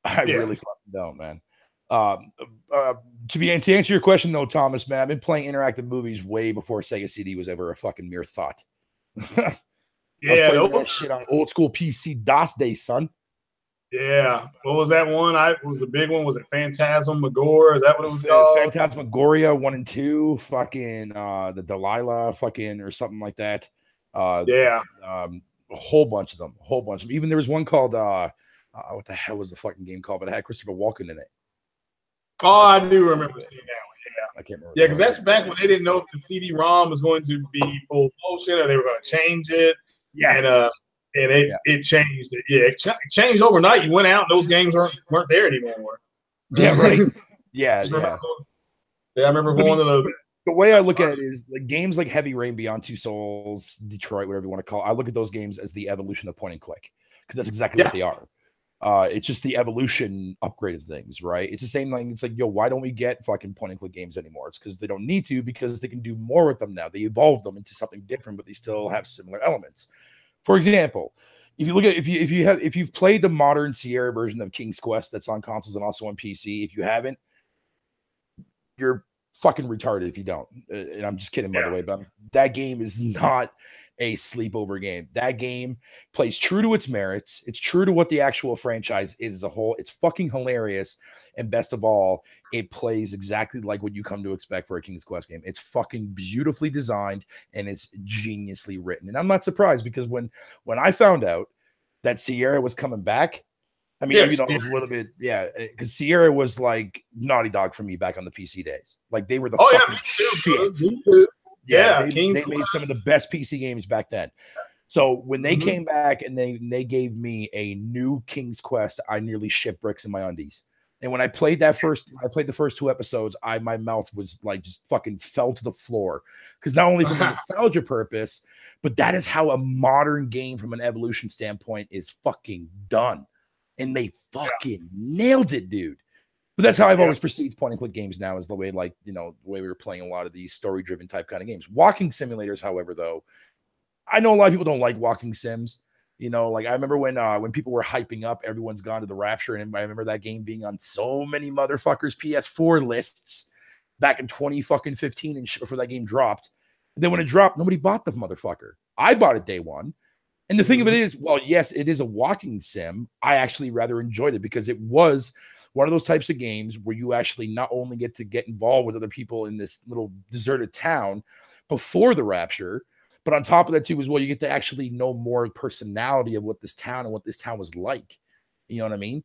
I really fucking don't, man. To answer your question though, Thomas, man, I've been playing interactive movies way before Sega CD was ever a fucking mere thought. Yeah, that shit on old school PC DOS days, son. Yeah, what was that one? Was the big one? Was it Phantasmagoria? Is that what it was called? Phantasmagoria 1 and 2, fucking the Delilah, fucking or something like that. A whole bunch of them, Even there was one called what the hell was the fucking game called? But it had Christopher Walken in it. Oh, I do remember seeing that one. Yeah, I can't remember. Yeah, because that's back when they didn't know if the CD-ROM was going to be full motion or they were going to change it. Yeah, and it changed. It changed overnight. You went out, and those games weren't there anymore. Yeah, right. Yeah. I remember going to the way I look at it is like games like Heavy Rain, Beyond Two Souls, Detroit, whatever you want to call it. I look at those games as the evolution of point and click, because that's exactly what they are. It's just the evolution upgrade of things, right? It's the same thing. It's like, yo, why don't we get fucking point and click games anymore? It's because they don't need to, because they can do more with them now. They evolve them into something different, but they still have similar elements. For example, if you look at if you've played the modern Sierra version of King's Quest that's on consoles and also on PC, if you haven't, you're fucking retarded if you don't. And I'm just kidding, by the way, but that game is not a sleepover game. That game plays true to its merits. It's true to what the actual franchise is as a whole. It's fucking hilarious. And best of all, it plays exactly like what you come to expect for a King's Quest game. It's fucking beautifully designed and it's geniusly written. And I'm not surprised because when I found out that Sierra was coming back, I mean, even though it was a little bit, because Sierra was like Naughty Dog for me back on the PC days. Like they were the fucking shit. Me too. Yeah, they made some of the best PC games back then. So when they came back and they gave me a new King's Quest, I nearly shit bricks in my undies. And when I played the first 2 episodes, my mouth was like just fucking fell to the floor. Because not only from a nostalgia purpose, but that is how a modern game from an evolution standpoint is fucking done. And they fucking nailed it, dude. But that's how I've always perceived point and click games now, is the way, like, you know, the way we were playing a lot of these story driven type kind of games. Walking simulators, however, though, I know a lot of people don't like walking sims. You know, like I remember when people were hyping up Everyone's Gone to the Rapture, and I remember that game being on so many motherfuckers PS4 lists back in 2015 and shit before that game dropped. And then when it dropped, nobody bought the motherfucker. I bought it day one. And the thing of it is, well, yes, it is a walking sim. I actually rather enjoyed it because it was one of those types of games where you actually not only get to get involved with other people in this little deserted town before the rapture, but on top of that too, as well, you get to actually know more personality of what this town and what this town was like. You know what I mean?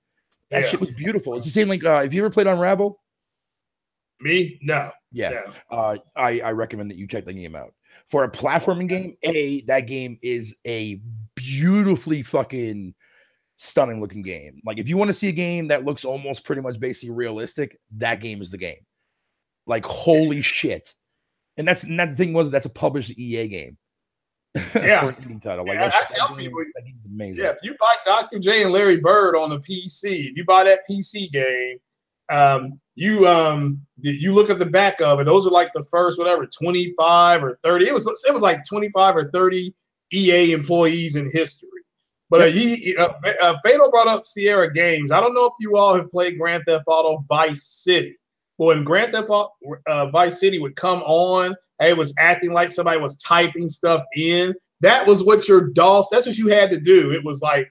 That shit was beautiful. It's the same like, have you ever played Unravel? Me? No. Yeah. I recommend that you check the game out. For a platforming game, that game is a beautifully fucking stunning looking game. Like if you want to see a game that looks almost pretty much basically realistic, that game is the game. Like holy shit. And that's not the thing was that's a published EA game. Yeah. For an indie title. Like I tell people, amazing. Yeah, if you buy Dr. J and Larry Bird on the PC, if you buy that PC game, you look at the back of it. Those are like the first 25 or 30. It was like 25 or 30 EA employees in history. But Fatal brought up Sierra Games. I don't know if you all have played Grand Theft Auto Vice City. But when Grand Theft Auto Vice City would come on, it was acting like somebody was typing stuff in. That was what your DOS. That's what you had to do. It was like,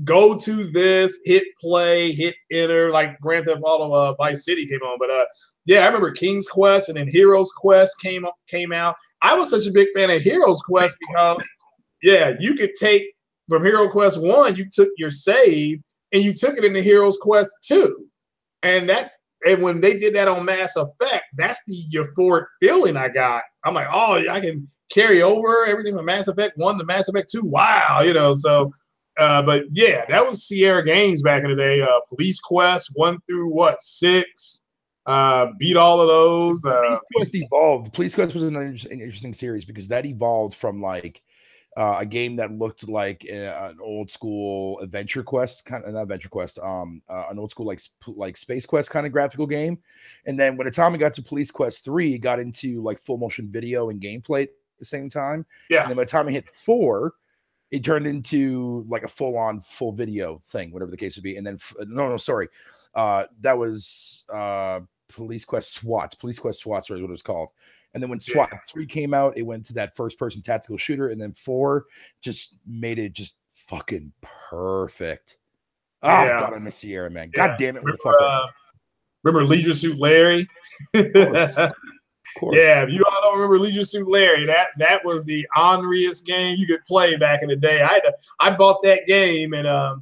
go to this, hit play, hit enter, like Grand Theft Auto Vice City came on. But I remember King's Quest and then Heroes Quest came out. I was such a big fan of Heroes Quest because, you could take from Hero Quest 1, you took your save and you took it into Heroes Quest 2. And when they did that on Mass Effect, that's the euphoric feeling I got. I'm like, oh, I can carry over everything from Mass Effect 1 to Mass Effect 2. Wow, so but yeah, that was Sierra Games back in the day. Police Quest 1 through 6. Beat all of those. Police Quest evolved. Police Quest was an interesting series because that evolved from like a game that looked like an old school adventure quest, kind of not adventure quest, an old school like Space Quest kind of graphical game. And then when the time it got to Police Quest 3, it got into like full motion video and gameplay at the same time. Yeah. And then by the time it hit 4, it turned into like a full video thing, whatever the case would be. And then that was Police Quest SWAT. Police Quest SWAT is what it was called. And then when SWAT 3 came out, it went to that first-person tactical shooter, and then 4 just made it just fucking perfect. Oh, God, I miss Sierra, man. God damn it. Remember Leisure Suit Larry? Of course. Yeah, if you all don't remember Leisure Suit Larry, that was the honoriest game you could play back in the day. I bought that game, and I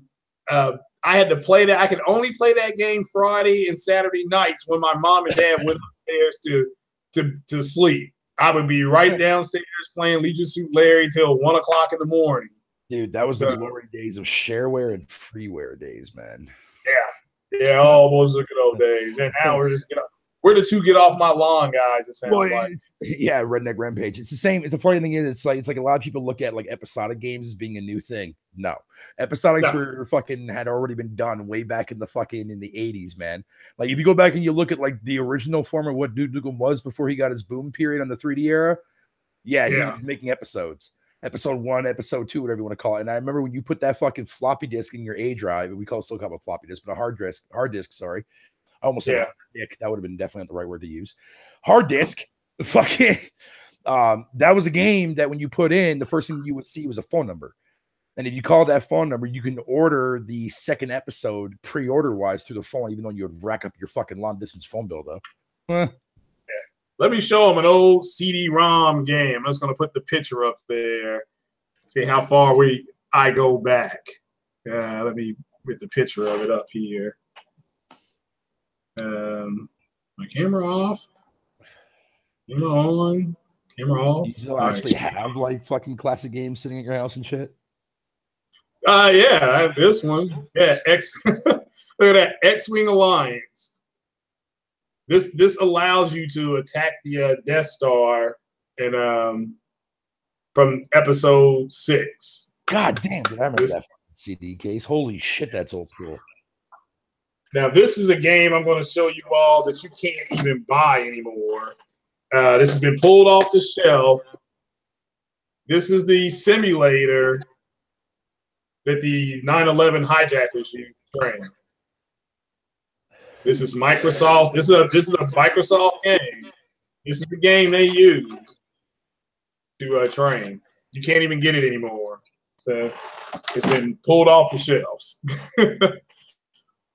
had to play that. I could only play that game Friday and Saturday nights when my mom and dad went upstairs to sleep. I would be right downstairs playing Leisure Suit Larry till 1 o'clock in the morning. Dude, that was the glory days of shareware and freeware days, man. Yeah, all those are good old days. And now we're the two get off my lawn guys. It sounds like. Yeah, Redneck Rampage. It's the same. The funny thing is, it's like a lot of people look at like episodic games as being a new thing. No, episodics were fucking had already been done way back in the 80s, man. Like if you go back and you look at like the original form of what Duke Nukem was before he got his boom period on the 3D era, he was making episodes. Episode 1, episode 2, whatever you want to call it. And I remember when you put that fucking floppy disk in your A drive, we still call it a floppy disk, but a hard disk, sorry. I almost said hard dick. That would have been definitely not the right word to use. Hard disk. Fucking. That was a game that when you put in, the first thing you would see was a phone number. And if you call that phone number, you can order the second episode pre-order wise through the phone, even though you would rack up your fucking long distance phone bill, though. Let me show them an old CD-ROM game. I'm just going to put the picture up there. See how far I go back. Let me get the picture of it up here. My camera off. Camera on. Camera off. You still actually have like fucking classic games sitting at your house and shit? Yeah, I have this one. Yeah, look at that, X-Wing Alliance. This allows you to attack the Death Star and from episode 6. God damn, did I remember that CD case? Holy shit, that's old school. Now, this is a game I'm going to show you all that you can't even buy anymore. This has been pulled off the shelf. This is the simulator that the 9/11 hijackers used to train. This is Microsoft. This is a Microsoft game. This is the game they use to train. You can't even get it anymore. So it's been pulled off the shelves.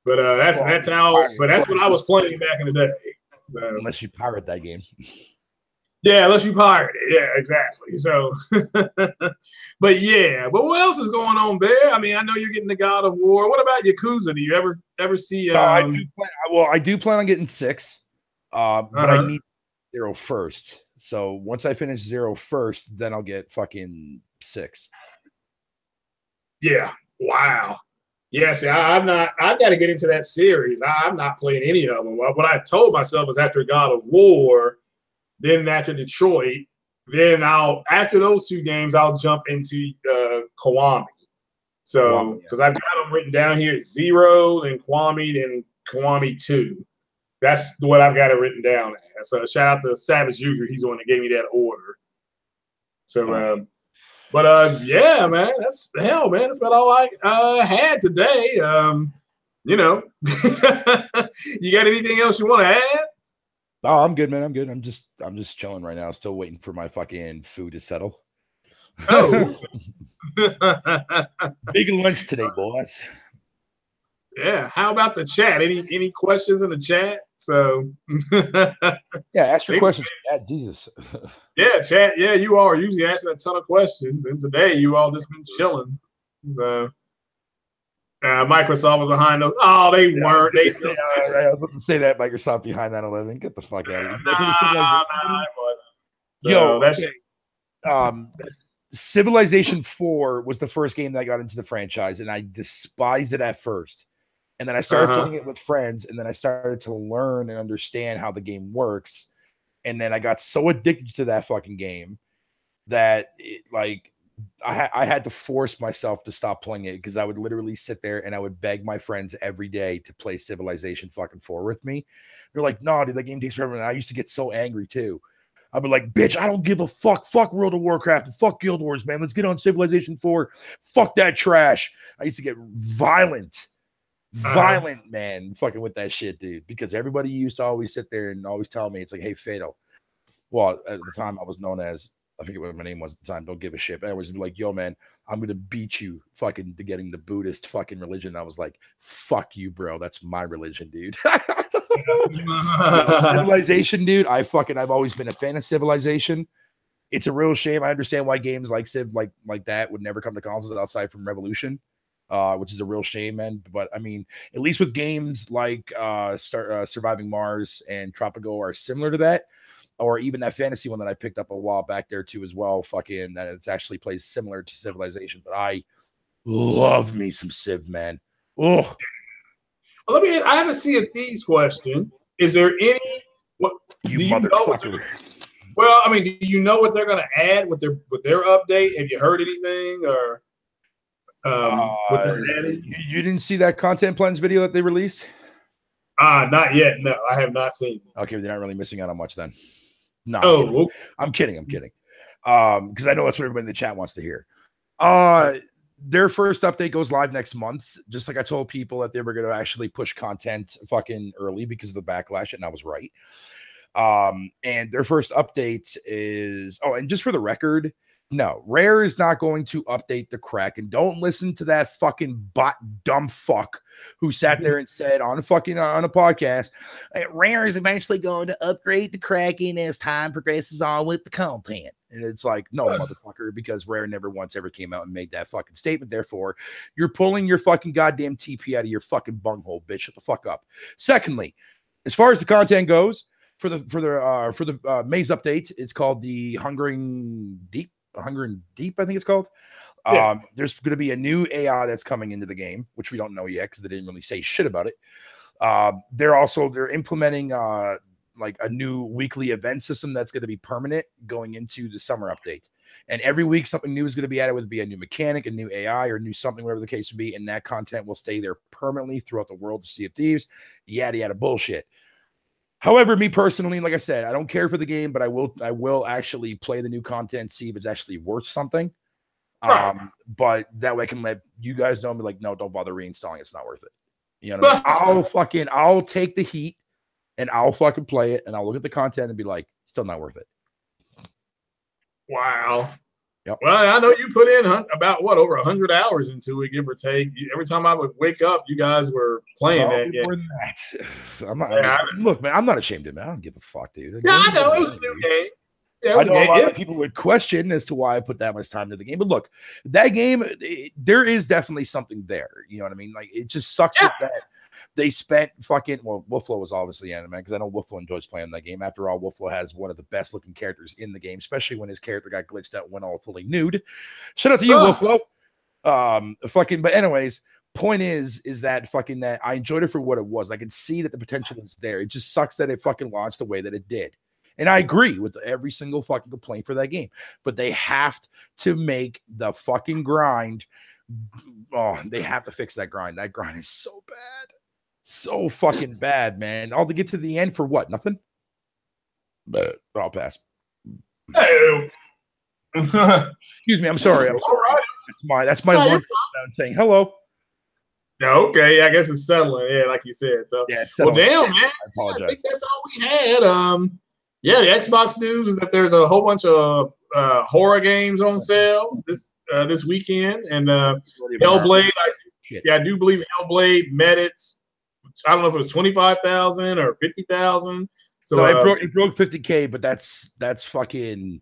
But that's what I was playing back in the day. So, unless you pirate that game. Yeah, unless you pirate it. Yeah, exactly. So, but what else is going on there? I mean, I know you're getting the God of War. What about Yakuza? Do you ever see? I do plan on getting 6, but I need 0 first. So once I finish 0 first, then I'll get fucking 6. Yeah. Wow. Yeah, see, I've got to get into that series. I'm not playing any of them. What I told myself was after God of War, then after Detroit, then after those 2 games, I'll jump into Kiwami. So, because I've got them written down here, 0, then Kiwami, then Kiwami 2. That's what I've got it written down as. So shout out to Savage Yuger. He's the one that gave me that order. So, yeah, man, that's about all I had today. You got anything else you want to add? Oh, I'm good, man. I'm good. I'm just chilling right now. Still waiting for my fucking food to settle. Oh, big lunch today, boys. Yeah. How about the chat? Any questions in the chat? So yeah, ask your questions. Chat. Jesus. Yeah, chat. Yeah, you are usually asking a ton of questions, and today you all just been chilling. So Microsoft was behind those. Oh, they weren't. I was about to say that Microsoft behind 9/11. Get the fuck out of here. Civilization 4 was the first game that I got into the franchise, and I despised it at first. And then I started playing it with friends, and then I started to learn and understand how the game works. And then I got so addicted to that fucking game that I had to force myself to stop playing it, because I would literally sit there and I would beg my friends every day to play Civilization fucking 4 with me. They're like, no, dude, that game takes forever. And I used to get so angry too. I'd be like, bitch, I don't give a fuck. Fuck World of Warcraft and fuck Guild Wars, man. Let's get on Civilization 4. Fuck that trash. I used to get violent, man, fucking with that shit, dude. Because everybody used to always sit there and always tell me, it's like, hey, Fatal. Well, at the time I was known as, I forget what my name was at the time, don't give a shit. But I was like, yo, man, I'm going to beat you fucking to getting the Buddhist fucking religion. I was like, fuck you, bro. That's my religion, dude. Civilization, dude. I've always been a fan of Civilization. It's a real shame. I understand why games like Civ, like that would never come to consoles outside from Revolution, which is a real shame, man. But I mean, at least with games like Surviving Mars and Tropico are similar to that. Or even that fantasy one that I picked up a while back there too as well. Fucking that it's actually plays similar to Civilization. But I love me some Civ, man. Oh, I haven't seen a Thieves question. Is there any? What you motherfucker? Well, I mean, do you know what they're going to add with their update? Have you heard anything or? You didn't see that content plans video that they released? Not yet. No, I have not seen. Okay, they're not really missing out on much then. No, I'm kidding. Because I know that's what everybody in the chat wants to hear. their first update goes live next month. Just like I told people that they were going to actually push content fucking early because of the backlash, and I was right. And their first update is, oh, and just for the record, no, Rare is not going to update the crack, and don't listen to that fucking dumb fuck who sat there and said on a podcast, Rare is eventually going to upgrade the Kraken as time progresses on with the content. And it's like, no, motherfucker, because Rare never once ever came out and made that fucking statement. Therefore, you're pulling your fucking goddamn TP out of your fucking bunghole, bitch. Shut the fuck up. Secondly, as far as the content goes, for the Maze update, it's called the Hunger and Deep, I think it's called. Yeah. There's going to be a new AI that's coming into the game, which we don't know yet because they didn't really say shit about it. They're implementing like a new weekly event system that's going to be permanent going into the summer update. And every week something new is going to be added, whether it be a new mechanic, a new AI, or new something, whatever the case would be. And that content will stay there permanently throughout the world to Sea of Thieves. Yada yada bullshit. However, me personally, like I said, I don't care for the game, but I will actually play the new content, see if it's actually worth something. But that way I can let you guys know, me like, no, don't bother reinstalling. It's not worth it. You know what I mean? I'll take the heat and I'll fucking play it and I'll look at the content and be like, still not worth it. Wow. Yep. Well, I know you put in about over 100 hours into it, give or take. Every time I would wake up, you guys were playing that game. Look, man, I'm not ashamed of it. I don't give a fuck, dude. I know it was a new game. Yeah, I know a lot of people would question as to why I put that much time into the game, but look, that game, there is definitely something there. You know what I mean? Like, it just sucks that they spent fucking, well, Wolflow was obviously anime because I know Wolflow enjoys playing that game. After all, Wolflow has one of the best looking characters in the game, especially when his character got glitched out when all fully nude. Shout out to you, Wolflow. But anyways, point is that fucking that I enjoyed it for what it was. I can see that the potential is there. It just sucks that it fucking launched the way that it did. And I agree with every single fucking complaint for that game, but they have to make the fucking grind. Oh, they have to fix that grind. That grind is so bad. So fucking bad, man. All to get to the end for what? Nothing? But I'll pass. Hey. Excuse me. I'm sorry. I'm sorry. Right. That's my lunch saying hello. Okay, I guess it's settling. Yeah, like you said. So yeah, well, damn, man. I apologize. I think that's all we had. Yeah, the Xbox news is that there's a whole bunch of horror games on sale this weekend, and Hellblade. I do believe Hellblade met its. I don't know if it was 25,000 or 50,000. So no, it broke 50K, but that's fucking.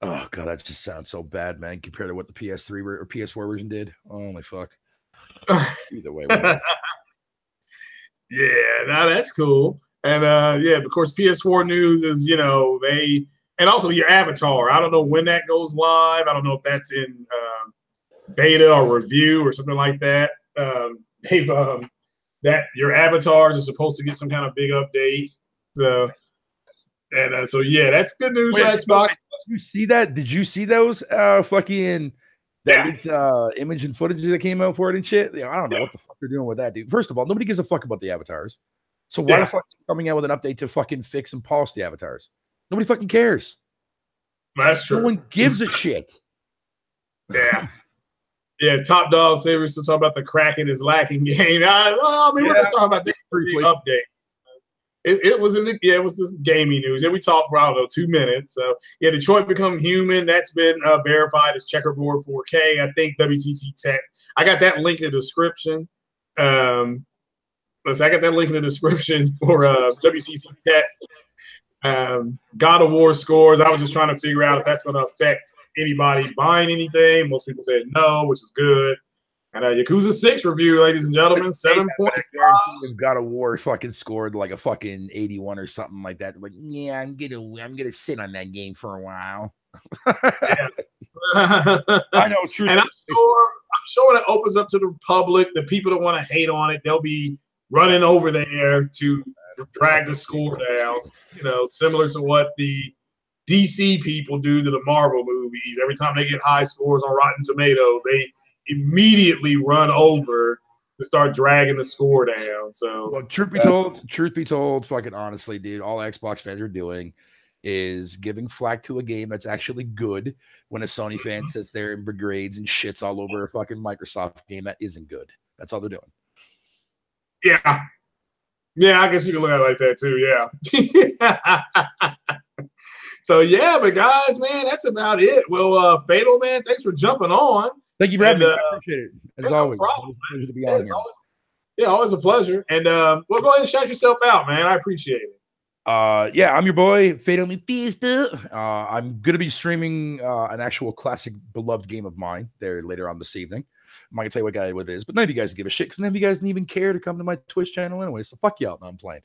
Oh god, that just sounds so bad, man. Compared to what the PS3 or PS4 version did. Oh my fuck. Either way. Yeah, now that's cool. And yeah, of course, PS4 news is and also your avatar. I don't know when that goes live. I don't know if that's in beta or review or something like that. They've that your avatars are supposed to get some kind of big update. So yeah, that's good news for Xbox. Did you see that? Did you see those fucking leaked image and footage that came out for it and shit? I don't know what the fuck they're doing with that, dude. First of all, nobody gives a fuck about the avatars. So why the fuck are you coming out with an update to fucking fix and polish the avatars? Nobody fucking cares. That's true. No one gives a shit. Yeah. Yeah, Top Dog Savers to talk about the Kraken is lacking game. We're just talking about the update. It was this gaming news. Yeah, we talked for 2 minutes. So yeah, Detroit Become Human. That's been verified as checkerboard 4K. I think WCC Tech. I got that link in the description. I got that link in the description for WCC Tech. God of War scores. I was just trying to figure out if that's going to affect anybody buying anything. Most people said no, which is good. And Yakuza 6 review, ladies and gentlemen, 7.5. God of War fucking scored like a fucking 81 or something like that. Like, yeah, I'm gonna sit on that game for a while. Yeah. I know, true. And I'm sure that opens up to the public. The people that want to hate on it, they'll be running over there to drag the score down. Similar to what the DC people do to the Marvel movies. Every time they get high scores on Rotten Tomatoes, they immediately run over to start dragging the score down. So, well, truth be told, fucking honestly, dude, all Xbox fans are doing is giving flack to a game that's actually good when a Sony fan sits there and brigades and shits all over a fucking Microsoft game that isn't good. That's all they're doing. Yeah. Yeah, I guess you can look at it like that too. Yeah. So yeah, but guys, man, that's about it. Well, Fatal, man, thanks for jumping on. Thank you for having me. I appreciate it. As always. No problem, Pleasure to be on here. Always a pleasure. And well, go ahead and shout yourself out, man. I appreciate it. Yeah, I'm your boy, Fatal Mephisto. I'm gonna be streaming an actual classic beloved game of mine there later on this evening. I'm not gonna tell you what it is, but none of you guys give a shit because none of you guys didn't even care to come to my Twitch channel anyway. So fuck y'all. I'm playing.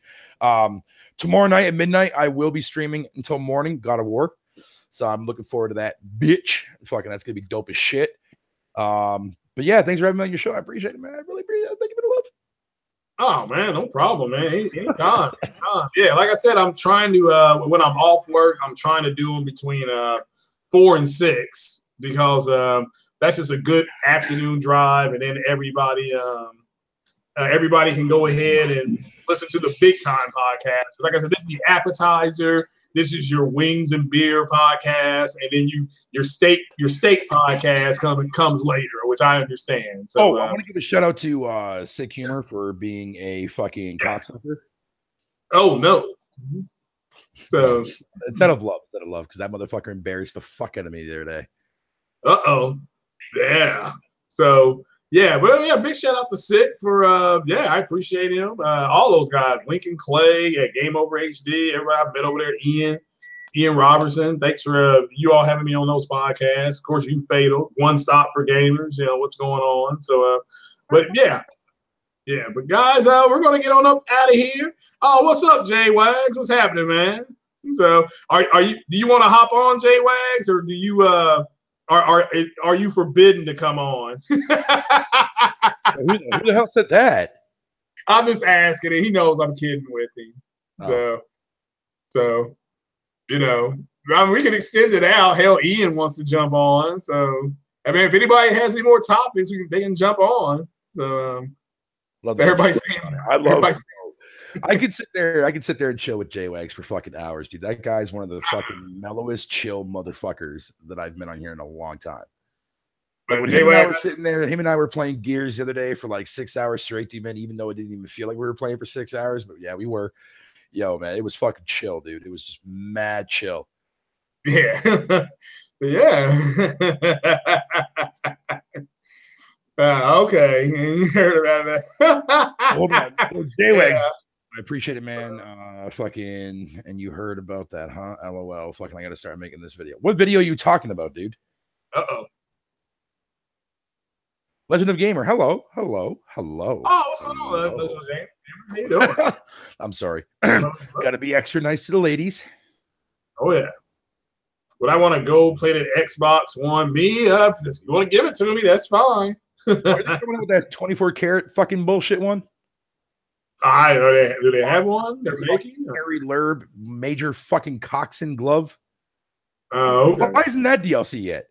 Tomorrow night at midnight, I will be streaming until morning. God of War. So I'm looking forward to that, bitch. Fucking, that's gonna be dope as shit. But yeah, thanks for having me on your show. I appreciate it, man. I really appreciate it. Thank you for the love. Oh man, no problem, man. Anytime. Yeah, like I said, I'm trying to when I'm off work, I'm trying to do them between 4 and 6 because that's just a good afternoon drive, and then everybody can go ahead and listen to the big time podcast. Like I said, this is the appetizer. This is your wings and beer podcast, and then your steak podcast comes later, which I understand. So I want to give a shout out to Sick Humor for being a fucking cocksucker. Oh no. So instead of love, because that motherfucker embarrassed the fuck out of me the other day. Yeah. So yeah, but yeah, big shout out to Sick for I appreciate him. All those guys, Lincoln Clay at Game Over HD, everybody I've met over there, Ian Robertson. Thanks for you all having me on those podcasts. Of course, you Fatal, One Stop for Gamers, you know what's going on. So but yeah. Yeah, but guys, we're gonna get on up out of here. Oh, what's up, Jay Wags? What's happening, man? So are you do you want to hop on, Jay Wags, or do you are you forbidden to come on? Who the hell said that? I'm just asking, and he knows I'm kidding with him. So you know, I mean, we can extend it out. Hell, Ian wants to jump on. So I mean, if anybody has any more topics, they can jump on. So everybody's saying, I love it. I could sit there and chill with J-Wags for fucking hours, dude. That guy's one of the fucking mellowest, chill motherfuckers that I've been on here in a long time. But when him and I were sitting there, him and I were playing Gears the other day for like 6 hours straight, dude, man, even though it didn't even feel like we were playing for 6 hours. But yeah, we were. Yo, man, it was fucking chill, dude. It was just mad chill. Yeah. Yeah. Okay. You heard about that. Hold on. J-Wags. Yeah. I appreciate it, man. Fucking, and you heard about that, huh? LOL. Fucking, I gotta start making this video. What video are you talking about, dude? Legend of Gamer. Hello. Oh, what's going on, Legend of Gamer? How you doing? I'm sorry. Gotta be extra nice to the ladies. Oh yeah. Would I want to go play the Xbox One? Me, if you want to give it to me, that's fine. Are they coming with that 24 karat fucking bullshit one? Do they have one? They're making Harry Lerb major fucking coxswain glove. Oh, okay. Why isn't that DLC yet?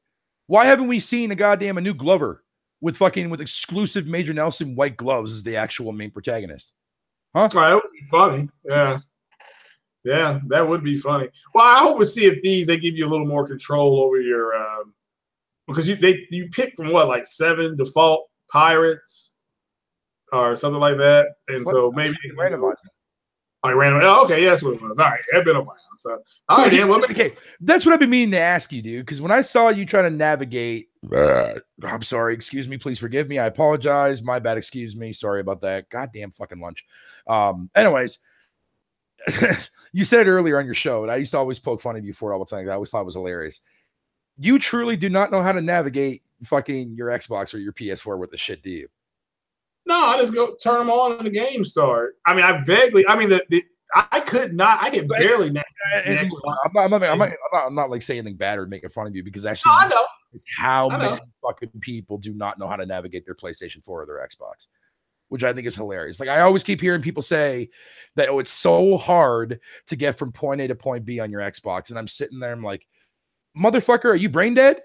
Why haven't we seen a new Glover with exclusive Major Nelson white gloves as the actual main protagonist? Huh? That would be funny. Yeah, that would be funny. Well, I hope we see if they give you a little more control over your because you pick from what, like 7 default pirates or something like that, and so maybe randomize them. Oh, okay, yeah, that's what it was. All right, it's been a while. So, all right, then. Okay, that's what I've been meaning to ask you, dude. Because when I saw you trying to navigate, I'm sorry, excuse me, please forgive me. I apologize. My bad. Excuse me. Sorry about that. Goddamn fucking lunch. Anyways, you said it earlier on your show, and I used to always poke fun of you for it all the time. I always thought it was hilarious. You truly do not know how to navigate fucking your Xbox or your PS4 with the shit, do you? No, I just go turn them on and the game start. I mean, I could barely navigate. I'm not like saying anything bad or making fun of you because actually, I know how many fucking people do not know how to navigate their PlayStation 4 or their Xbox, which I think is hilarious. Like I always keep hearing people say that, oh, it's so hard to get from point A to point B on your Xbox. And I'm sitting there, I'm like, motherfucker, are you brain dead?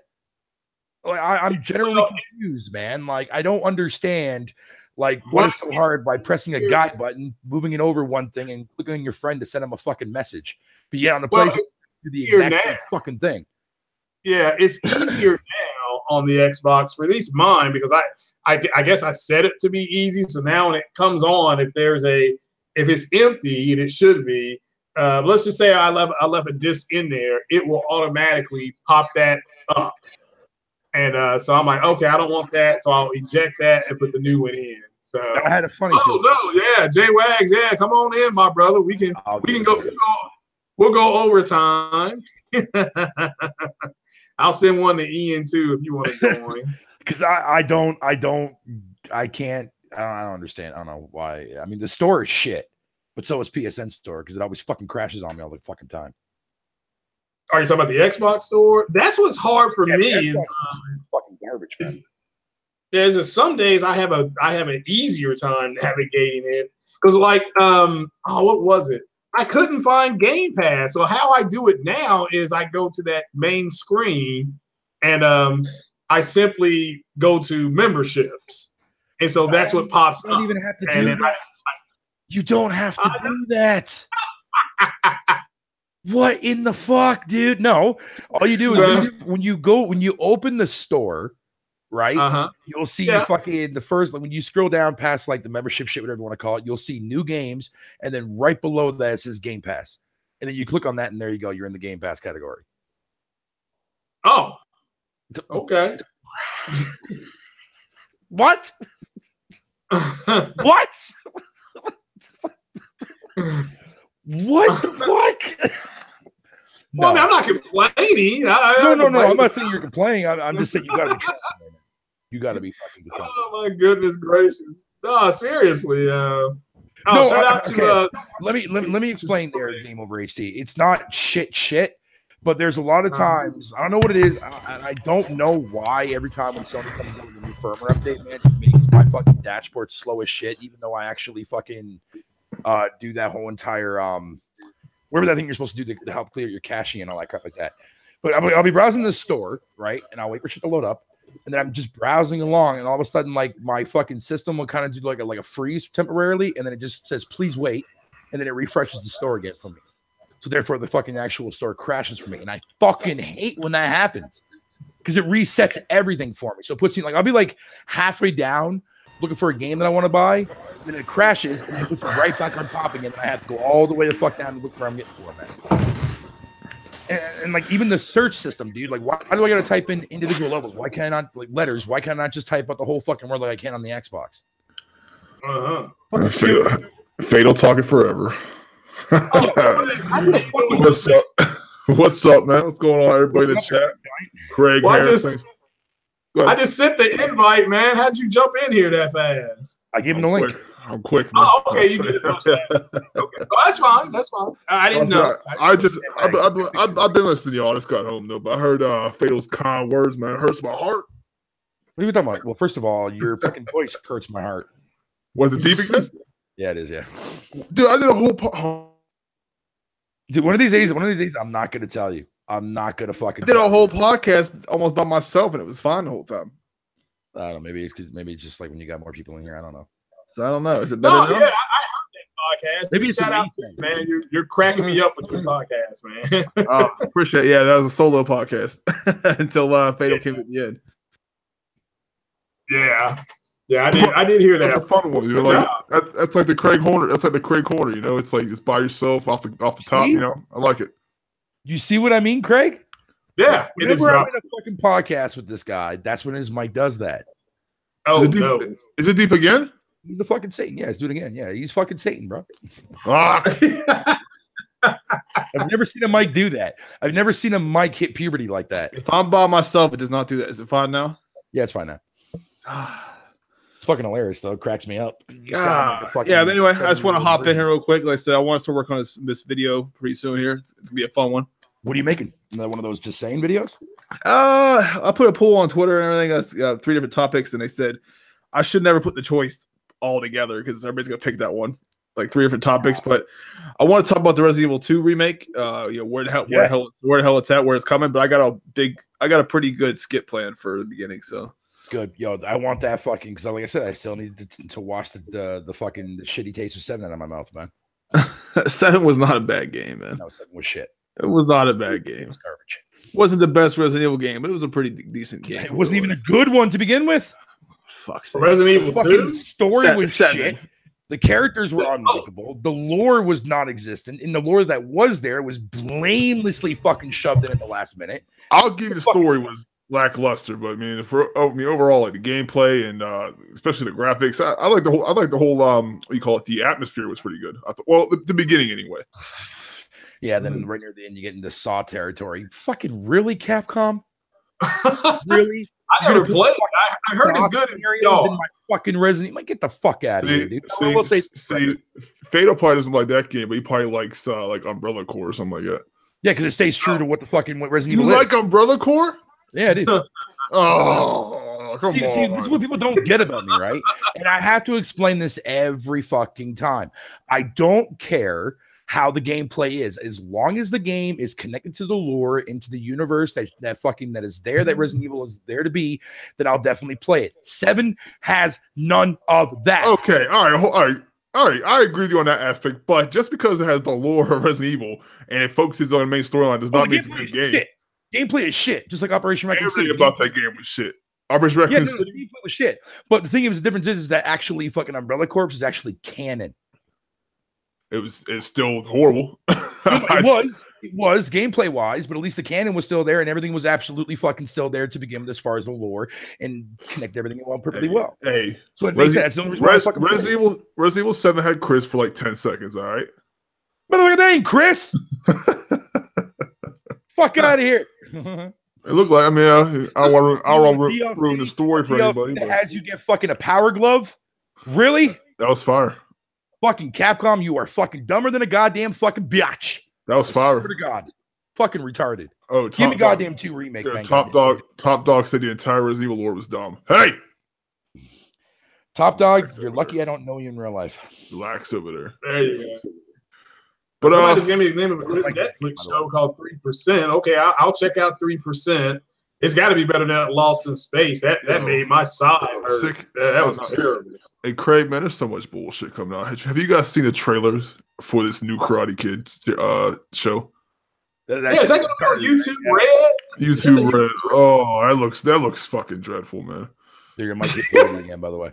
Like, I'm generally confused, man. Like, I don't understand, like, what is so hard by pressing a guide button, moving it over one thing, and clicking on your friend to send him a fucking message. But yeah, on the PlayStation, do the exact same fucking thing. Yeah, it's easier now on the Xbox, for at least mine, because I guess I set it to be easy. So now when it comes on, if it's empty, and it should be, let's just say I left a disc in there, it will automatically pop that up. And so I'm like, okay, I don't want that, so I'll eject that and put the new one in. So I had a funny. Yeah, J-Wags, yeah, come on in, my brother. We can go. We'll go overtime. I'll send one to Ian too if you want to join. Because I don't understand. I don't know why. I mean, the store is shit, but so is PSN store, because it always fucking crashes on me all the fucking time. Are you talking about the Xbox store? That's what's hard for me. Is fucking garbage, man. There's some days I have an easier time navigating it, because like what was it? I couldn't find Game Pass. So how I do it now is I go to that main screen and I simply go to memberships. And so that's what pops up. You don't even have to do that. You don't have to do that. What in the fuck, dude? No. All you do is when you open the store, right? You'll see fucking the first, like when you scroll down past like the membership shit, whatever you want to call it, you'll see new games, and then right below that it says Game Pass, and then you click on that, and there you go, you're in the Game Pass category. Oh, okay. What? What? What the fuck? Well, I mean, I'm not complaining. No. I'm not saying you're complaining. I'm just saying you got to be trying. You got to be fucking good. Oh my goodness gracious! No, seriously. Shout out to. Let me explain there. Game Over HD. It's not shit, but there's a lot of times I don't know what it is. I don't know why every time when Sony comes out with a new firmware update, man, it makes my fucking dashboard slow as shit. Even though I actually fucking do that whole entire whatever that thing you're supposed to do to help clear your caching and all that crap like that. But I'll be browsing the store, right, and I'll wait for shit to load up. And then I'm just browsing along, and all of a sudden, like my fucking system will kind of do like a freeze temporarily, and then it just says please wait, and then it refreshes the store again for me. So therefore, the fucking actual store crashes for me, and I fucking hate when that happens because it resets everything for me. So it puts me like I'll be like halfway down looking for a game that I want to buy, then it crashes, and it puts me right back on top again. And I have to go all the way the fuck down and look where I'm getting for, man. And like even the search system, dude, like why do I gotta type in individual levels? Why can't I not like letters? Why can't I not just type out the whole fucking word like I can on the Xbox? Fatal talking forever. What's up? What's up, man? What's going on, everybody in the chat? Craig Harrison. I just sent the invite, man. How'd you jump in here that fast? I gave him the link. I'm quick. Man. Oh, okay. You did it. Okay. Oh, that's fine. That's fine. I didn't know. I've been listening to y'all. I just got home though, but I heard Fatal's kind words, man. It hurts my heart. What are you talking about? Well, first of all, your fucking voice hurts my heart. Was it deep again? Yeah, it is. Yeah, dude, I did a whole. Dude, one of these days, I'm not gonna tell you. I'm not gonna fucking. I did a whole podcast almost by myself, and it was fine the whole time. I don't know. Maybe it's just like when you got more people in here. I don't know. So I don't know. Is it better? No, yeah, I heard that podcast. Maybe it's shout out to you, man. You're cracking me up with your podcast, man. Appreciate it. Yeah, that was a solo podcast until Fatal came at the end. Yeah, I did hear that. That's a fun one. You know, like that's like the Craig Horner. That's like the Craig Horner. You know, it's like just by yourself off the top. You know, I like it. You see what I mean, Craig? Yeah, whenever I'm in a fucking podcast with this guy, that's when his mic does that. Oh, no. Is it deep again? He's the fucking Satan. Yeah, let's do it again. Yeah, he's fucking Satan, bro. I've never seen a mic do that. I've never seen a mic hit puberty like that. If I'm by myself, it does not do that. Is it fine now? Yeah, it's fine now. It's fucking hilarious, though. It cracks me up. Yeah, but anyway, I just want to hop in here real quick. Like I said, I want us to work on this video pretty soon here. It's going to be a fun one. What are you making? One of those just saying videos? I put a poll on Twitter and everything. That's 3 different topics, and they said I should never put the choice all together because everybody's gonna pick that one. Like 3 different topics, but I want to talk about the Resident Evil 2 remake. Where the hell it's at, where it's coming. But I got a pretty good skip plan for the beginning. So good, yo. I want that fucking because, like I said, I still need to wash the fucking shitty taste of 7 out of my mouth, man. 7 was not a bad game, man. No, 7 was shit. It was not a bad game. It was garbage. Wasn't the best Resident Evil game, but it was a pretty decent game. It wasn't even a good one to begin with. Fuck. Resident Evil fucking 2? story was shit. The characters were unlikable. The lore was non-existent. And the lore that was there was blamelessly fucking shoved in at the last minute. I'll give you the story was lackluster, but I mean, overall, like the gameplay and especially the graphics, I like the whole what do you call it? The atmosphere was pretty good. I thought, well, the beginning anyway. Yeah, then right near the end, you get into Saw territory. Fucking really, Capcom? Really? I never played. I heard it's good. In my fucking Resident Evil. Get the fuck out of here, dude. See, Fatal probably doesn't like that game, but he probably likes like Umbrella Corps or something like that. Yeah, because it stays true to what Resident Evil is. You like Umbrella Corps? Yeah, dude. Oh, come on. See, this is what people don't get about me, right? And I have to explain this every fucking time. I don't care how the gameplay is, as long as the game is connected to the lore, into the universe that is there, that Resident Evil is there to be, then I'll definitely play it. 7 has none of that. Okay, all right. I agree with you on that aspect, but just because it has the lore of Resident Evil and it focuses on the main storyline does not mean it's a good game. Shit. Gameplay is shit, just like Operation Raccoon City. Everything about that game was shit. Operation Raccoon City. The gameplay was shit. But the thing is, the difference is that actually fucking Umbrella Corps is actually canon. It's still horrible. It was gameplay wise, but at least the canon was still there and everything was absolutely fucking still there to begin with as far as the lore and connect everything along perfectly well. Hey, so it makes sense. Resident Evil 7 had Chris for like 10 seconds, all right? Motherfucker, that ain't Chris. Fuck out of here. It looked like, I mean, I don't want to ruin the story for anybody. But as you get fucking a power glove? Really? That was fire. Fucking Capcom, you are fucking dumber than a goddamn fucking bitch. That was fire. Swear to God. Fucking retarded. Oh, give me goddamn 2 remake. Yeah, Top Dog said the entire Resident Evil lore was dumb. Hey! Top Dog, you're lucky I don't know you in real life. Relax over there. There you go. But somebody just gave me the name of a good Netflix show called 3%. Okay, I'll check out 3%. It's got to be better than Lost in Space. That made my side hurt. That was terrible. Hey, Craig, man, there's so much bullshit coming out. Have you guys seen the trailers for this new Karate Kid show? Yeah, is that going to go YouTube Red? YouTube Red. Oh, that looks fucking dreadful, man. There, might get playing again, by the way.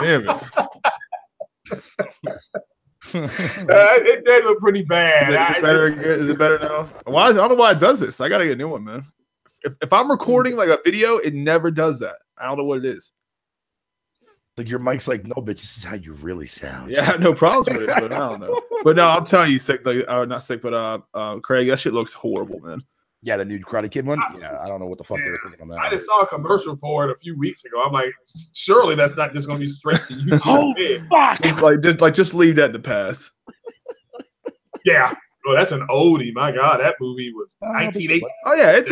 Damn it. It did look pretty bad. Is it better now? I don't know why it does this. I gotta get a new one, man. If I'm recording like a video, it never does that. I don't know what it is. Like your mic's like, no, bitch, this is how you really sound. Yeah, I have no problems with it, but I don't know. But no, I'm telling you, sick. Like, not sick, but Craig, that shit looks horrible, man. Yeah, the new Karate Kid one. Yeah, I don't know what the fuck they were thinking on that. I just saw a commercial for it a few weeks ago. I'm like, surely that's not just going to be straight to YouTube. Oh fuck! It's just leave that in the past. Yeah. Oh, that's an oldie. My God, that movie was 1980. Oh yeah, it's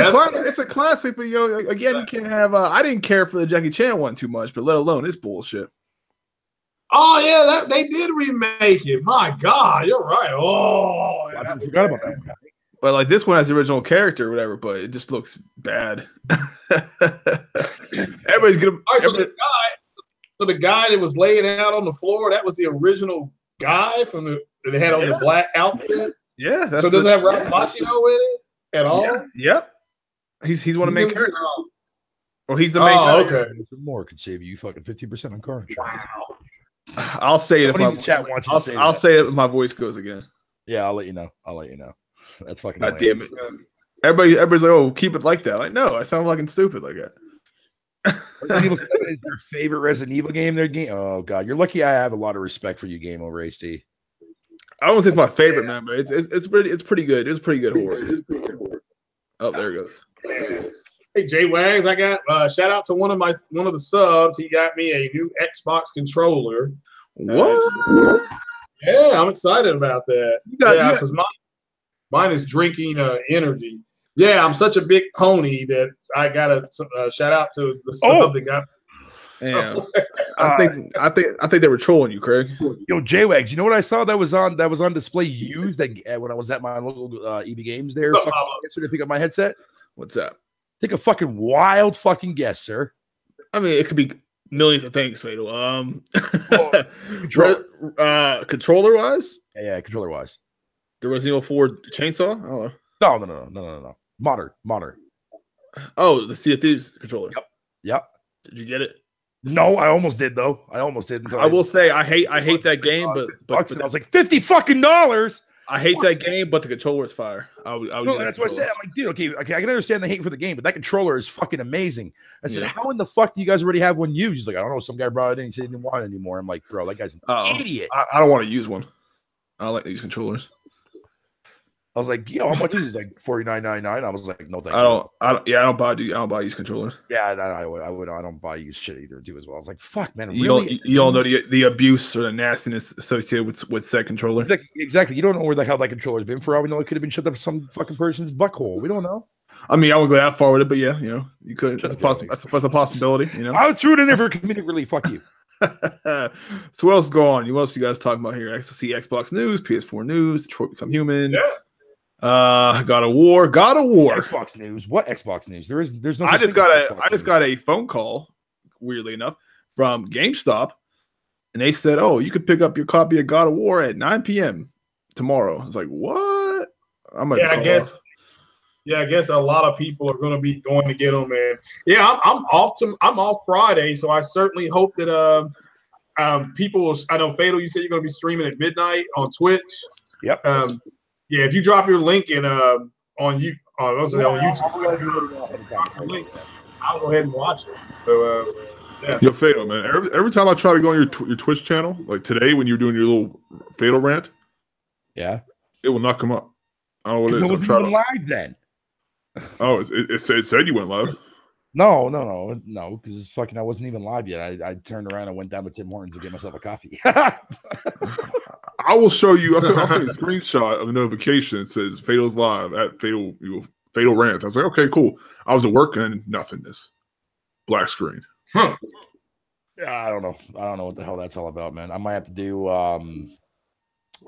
a classic. But you know, again, you can't have. I didn't care for the Jackie Chan one too much, but let alone this bullshit. Oh yeah, they did remake it. My God, you're right. Oh, I forgot about that. But like this one has the original character or whatever, but it just looks bad. Everybody's gonna. So the guy that was laying out on the floor, that was the original guy from they had on the black outfit. Yeah. So does it have Ralph Macchio in it at all? Yeah. Yep. He's one of the main characters. Well, he's the main guy. Okay. More could save you fucking 50% on car insurance. Wow. I'll say it if my chat wants you to say I'll say it if my voice goes again. Yeah, I'll let you know. That's fucking. God damn it! Everybody's like, "Oh, keep it like that." Like, no, I sound fucking stupid like that. Resident Evil 7 is your favorite Resident Evil game? Oh God, you're lucky. I have a lot of respect for you, Game Over HD. I don't say it's my favorite, man, but it's pretty good. It's pretty good horror. Oh, there it goes. Hey, Jay Wags, I got shout out to one of the subs. He got me a new Xbox controller. What? Yeah, I'm excited about that. Because mine is drinking energy. Yeah, I'm such a big pony that I got to shout out to the sub that got. Yeah, I think they were trolling you, Craig. Yo, J-Wags, you know what I saw that was on display used when I was at my local EB Games there yesterday to pick up my headset? What's that? Take a fucking wild fucking guess, sir. I mean, it could be millions of things, Fatal. Controller wise? Yeah, controller wise. The Resident Evil 4 chainsaw? Oh. No. Modern. Oh, the Sea of Thieves controller. Yep. Did you get it? No, I almost did though. I almost did. I will say I hate that game, but and I was like $50. I hate that game, but the controller is fire. No, that's what I said. I'm like, dude, okay, I can understand the hate for the game, but that controller is fucking amazing. I said, how in the fuck do you guys already have one used? He's like, I don't know. Some guy brought it in. He said he didn't want it anymore. I'm like, bro, that guy's an idiot. I don't want to use one. I don't like these controllers. I was like, yo, how much is this? Like $49.99. I was like, no, thank you. I don't buy these controllers. Yeah, I don't buy used shit either too as well. I was like, fuck, man. You don't know the abuse or the nastiness associated with said controller. Exactly. You don't know where the hell that controller's been for all we know. It could have been shoved up some fucking person's butthole. We don't know. I mean, I wouldn't go that far with it, but yeah, you could. That's a possibility. I would throw it in there for comedic relief. Fuck you. So what else is going on? What else you guys talking about here? I see Xbox news, PS4 news, Detroit Become Human. Yeah. God of War. Xbox news. What Xbox news? There's no. I just got a phone call, weirdly enough, from GameStop, and they said, "Oh, you could pick up your copy of God of War at 9 p.m. tomorrow." I was like, "What?" I guess a lot of people are going to be going to get them, and yeah, I'm off Friday, so I certainly hope that people will. I know Fatal, you said you're going to be streaming at midnight on Twitch. Yep. Yeah, if you drop your link in on YouTube, I'll go ahead and watch it. So, yeah. Yo, Fatal, man. Every time I try to go on your Twitch channel, like today when you're doing your little Fatal rant, yeah, it will not come up. I don't know what it is. It wasn't even live then. Oh, it said you went live. No, because fucking I wasn't even live yet. I turned around and went down to Tim Hortons to get myself a coffee. I will show you. I'll send you a screenshot of the notification. It says Fatal's live at Fatal Rant. I was like, okay, cool. I was at work and nothingness. Black screen. Yeah, I don't know what the hell that's all about, man. I might have to do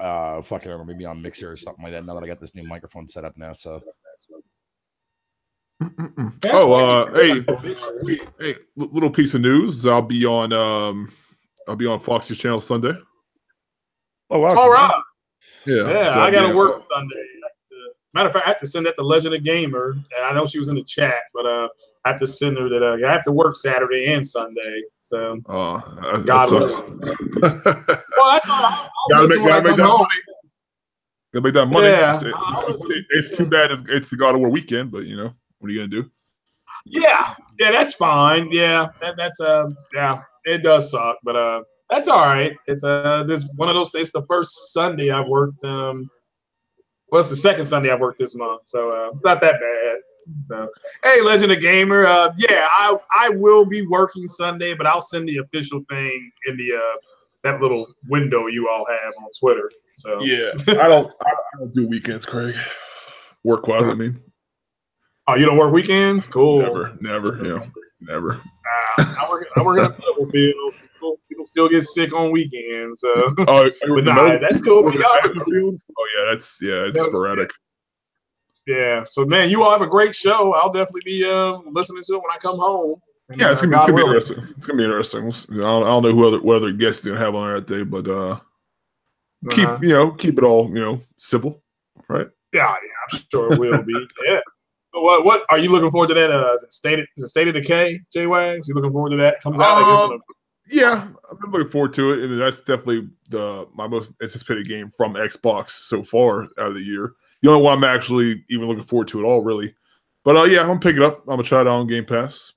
fucking maybe on Mixer or something like that now that I got this new microphone set up now. So hey, little piece of news. I'll be on Fox's channel Sunday. Oh, wow. All right. Yeah. So I got to work Sunday. Matter of fact, I have to send that to Legend of Gamer. And I know she was in the chat, but I have to send her that I have to work Saturday and Sunday. So, that sucks. Well, that's all. Gotta make that money. Gotta make that money. Yeah. It's too bad it's the God of War weekend, but what are you gonna do? Yeah, that's fine. Yeah, that's it does suck, but that's all right. It's this one of those. It's the first Sunday I've worked. Well, it's the second Sunday I've worked this month, so it's not that bad. So, hey, Legend of Gamer. Yeah, I will be working Sunday, but I'll send the official thing in the that little window you all have on Twitter. So yeah, I don't do weekends, Craig. Work wise, I mean. Oh, you don't work weekends? Cool. Never. Never. I work in a medical field. People still get sick on weekends. So. But that's cool. Oh yeah, it's sporadic. Yeah. So man, you all have a great show. I'll definitely be listening to it when I come home. And, yeah, it's gonna be interesting. It's gonna be interesting. I don't know what other guests you're gonna have on there that day, but keep it all civil, right? Yeah, I'm sure it will be. Yeah. What are you looking forward to that? Is it State of Decay, J-Wags? You looking forward to that? Comes out yeah, I've been looking forward to it. I mean, that's definitely my most anticipated game from Xbox so far out of the year. The only one I'm actually even looking forward to at all, really. But yeah, I'm gonna pick it up. I'm gonna try it out on Game Pass.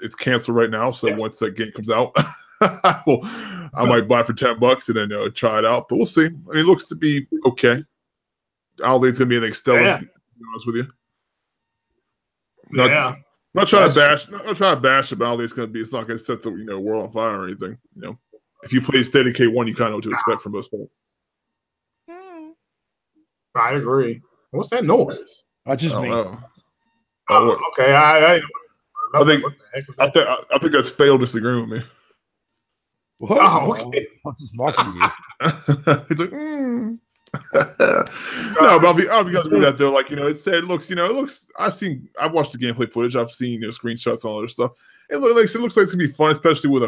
It's canceled right now, so once that game comes out, I might buy it for $10 and then try it out. But we'll see. I mean, it looks to be okay. I don't think it's gonna be anything stellar. To be honest with you. I'm not trying to bash about it. It's not going to set the world on fire or anything. If you play State of Decay 1, you kind of know what to expect from most people. I agree. What's that noise? Just me. Okay. I think that's Fail disagreeing with me. What? Oh, okay. What's this mocking you? He's like, no, but I'll be honest with that though. Like it looks. I've watched the gameplay footage. I've seen screenshots and all other stuff. It looks like it's gonna be fun, especially with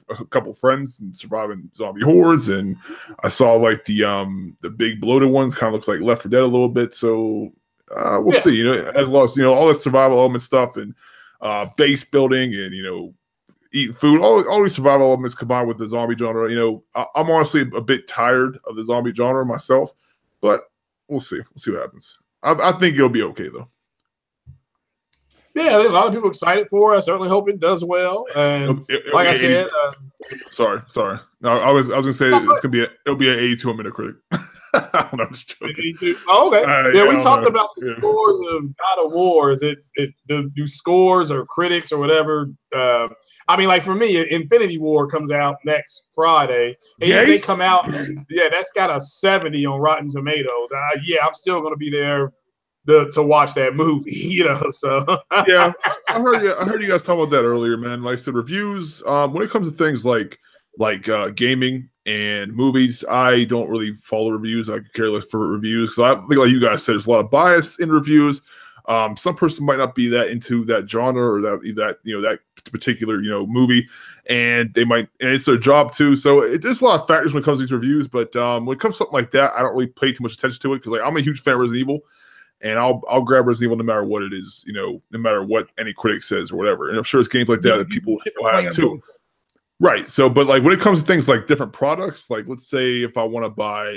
a couple friends and surviving zombie hordes. And I saw like the big bloated ones kind of look like Left 4 Dead a little bit. So we'll see. You know, as well as all that survival element stuff and base building and eating food, all these survival elements combined with the zombie genre. I'm honestly a bit tired of the zombie genre myself, but we'll see. We'll see what happens. I think it'll be okay though. Yeah, there's a lot of people excited for it. I certainly hope it does well. And like I said, sorry. No, I was gonna say it'll be an 82 minute critic. I'm just joking. Oh, okay. Yeah, we talked about the scores of God of War. Is it do scores or critics or whatever? I mean, like for me, Infinity War comes out next Friday. And if they come out, that's got a 70 on Rotten Tomatoes. I'm still gonna be there to watch that movie, So yeah, I heard you guys talk about that earlier, man. Like the reviews, when it comes to things like gaming and movies, I don't really follow reviews. I could care less for reviews because I think, like you guys said, there's a lot of bias in reviews. Some person might not be that into that genre or that particular movie, and they might, and it's their job too. So there's a lot of factors when it comes to these reviews. But when it comes to something like that, I don't really pay too much attention to it because I'm a huge fan of Resident Evil. And I'll grab Resident Evil no matter what it is, no matter what any critic says or whatever. And I'm sure it's games like that people have too. Right. So, but like when it comes to things like different products, like let's say if I want to buy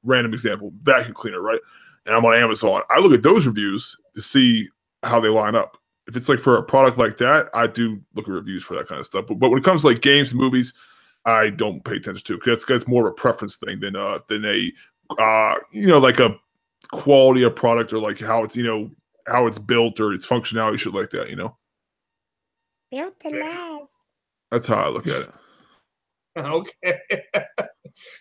random example, vacuum cleaner, right? And I'm on Amazon, I look at those reviews to see how they line up. If it's like for a product like that, I do look at reviews for that kind of stuff. But when it comes to like games and movies, I don't pay attention to because that's more of a preference thing than like a quality of product or like how it's how it's built or its functionality, shit like that. Built to last. That's how I look at it. Okay.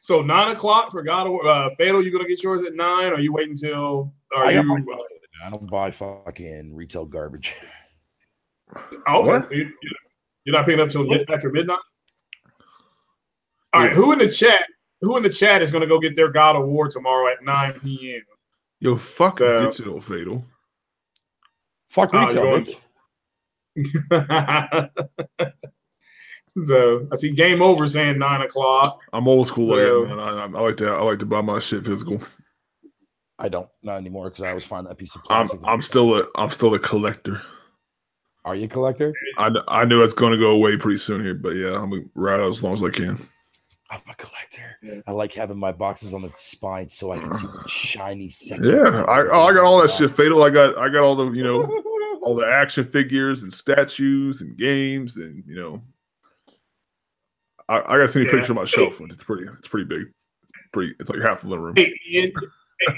So 9:00 for God of War. Fatal, you gonna get yours at 9? Or are you waiting till? I don't buy fucking retail garbage. Okay, so you're not picking up till after midnight. All right, who in the chat is gonna go get their God of War tomorrow at 9 p.m.? Yo, fuck digital, Fatal. Fuck retail. So I see Game Over saying 9:00. I'm old school, man. I like that. I like to buy my shit physical. I don't, not anymore because I always find that piece of plastic. I'm still a collector. Are you a collector? I know it's going to go away pretty soon here, but yeah, I'm gonna ride out as long as I can. I'm a collector. Yeah. I like having my boxes on the spine so I can see the shiny, sexy. Yeah, I got all that shit, Fatal. I got all the all the action figures and statues and games and I got to send you a picture of my shelf. It's pretty big. It's like half the living room. Hey,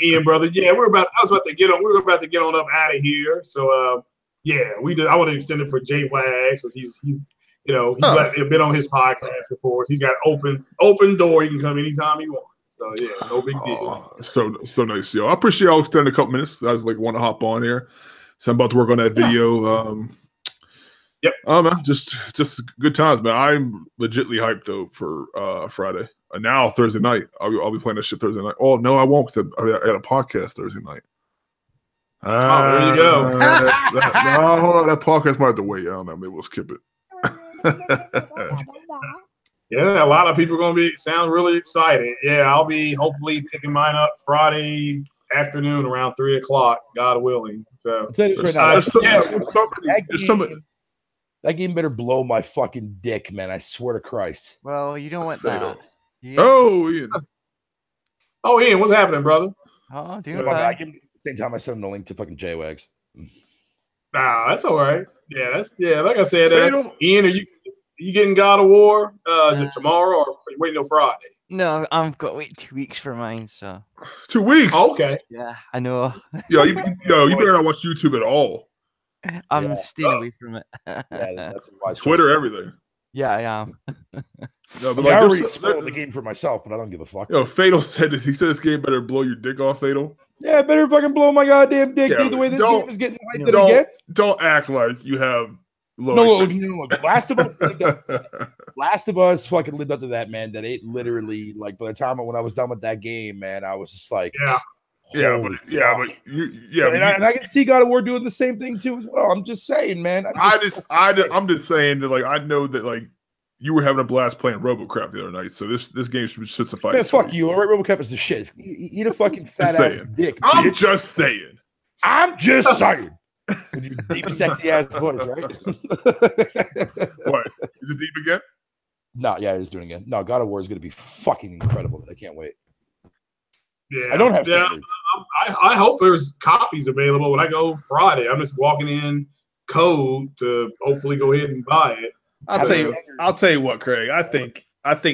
Ian, brother. Yeah, we were about to get on up out of here. So we did. I want to extend it for J.W. because he's been on his podcast before. So he's got open door. You can come anytime you want. So yeah, it's no big deal. So nice, yo. I appreciate y'all extending a couple minutes. I was like want to hop on here. So I'm about to work on that video. Yep. Man, just good times, man. I'm legitly hyped though for Friday. Now Thursday night, I'll be playing that shit Thursday night. Oh no, I won't because I got a podcast Thursday night. There you go. Hold on, that podcast might have to wait. I don't know. Maybe we'll skip it. Yeah, a lot of people are going to sound really excited. Yeah, I'll be hopefully picking mine up Friday afternoon around 3:00, God willing. So that game better blow my fucking dick, man. I swear to Christ. Well, you don't want that. Yeah. Oh, Ian. Oh, Ian, what's happening, brother? Oh, dude. At the same time, I sent him the link to fucking J.W. Nah, that's all right. Yeah, like I said, Ian, are you getting God of War? Is it tomorrow or are you waiting till Friday? No, I've got to wait 2 weeks for mine. So 2 weeks? Oh, okay. Yeah, I know. You better not watch YouTube at all. I'm staying away from it. That's Twitter, everything. Yeah, I am. No, but I already spoiled the game for myself, but I don't give a fuck. Fatal said this. He said this game better blow your dick off, Fatal. Yeah, better fucking blow my goddamn dick, dude. The way this game is getting hyped that it gets. Don't act like you have low. Last of Us fucking lived up to that, man. That it literally, like, by the time when I was done with that game, man, I was just like, and I can see God of War doing the same thing too as well. I'm just saying, man. I'm just saying that, like, I know that, like, you were having a blast playing RoboCraft the other night, so this game should suffice. Man, fuck you. All right, RoboCop is the shit. Eat a fucking fat ass dick. I'm bitch. just saying. I'm just saying. With your deep, sexy ass voice, right? What? Is it deep again? No, yeah, it's doing it. No, God of War is going to be fucking incredible. I can't wait. Yeah, I don't have standards. I hope there's copies available when I go Friday. I'm just walking in code to hopefully go ahead and buy it. I'll tell you what, Craig. I think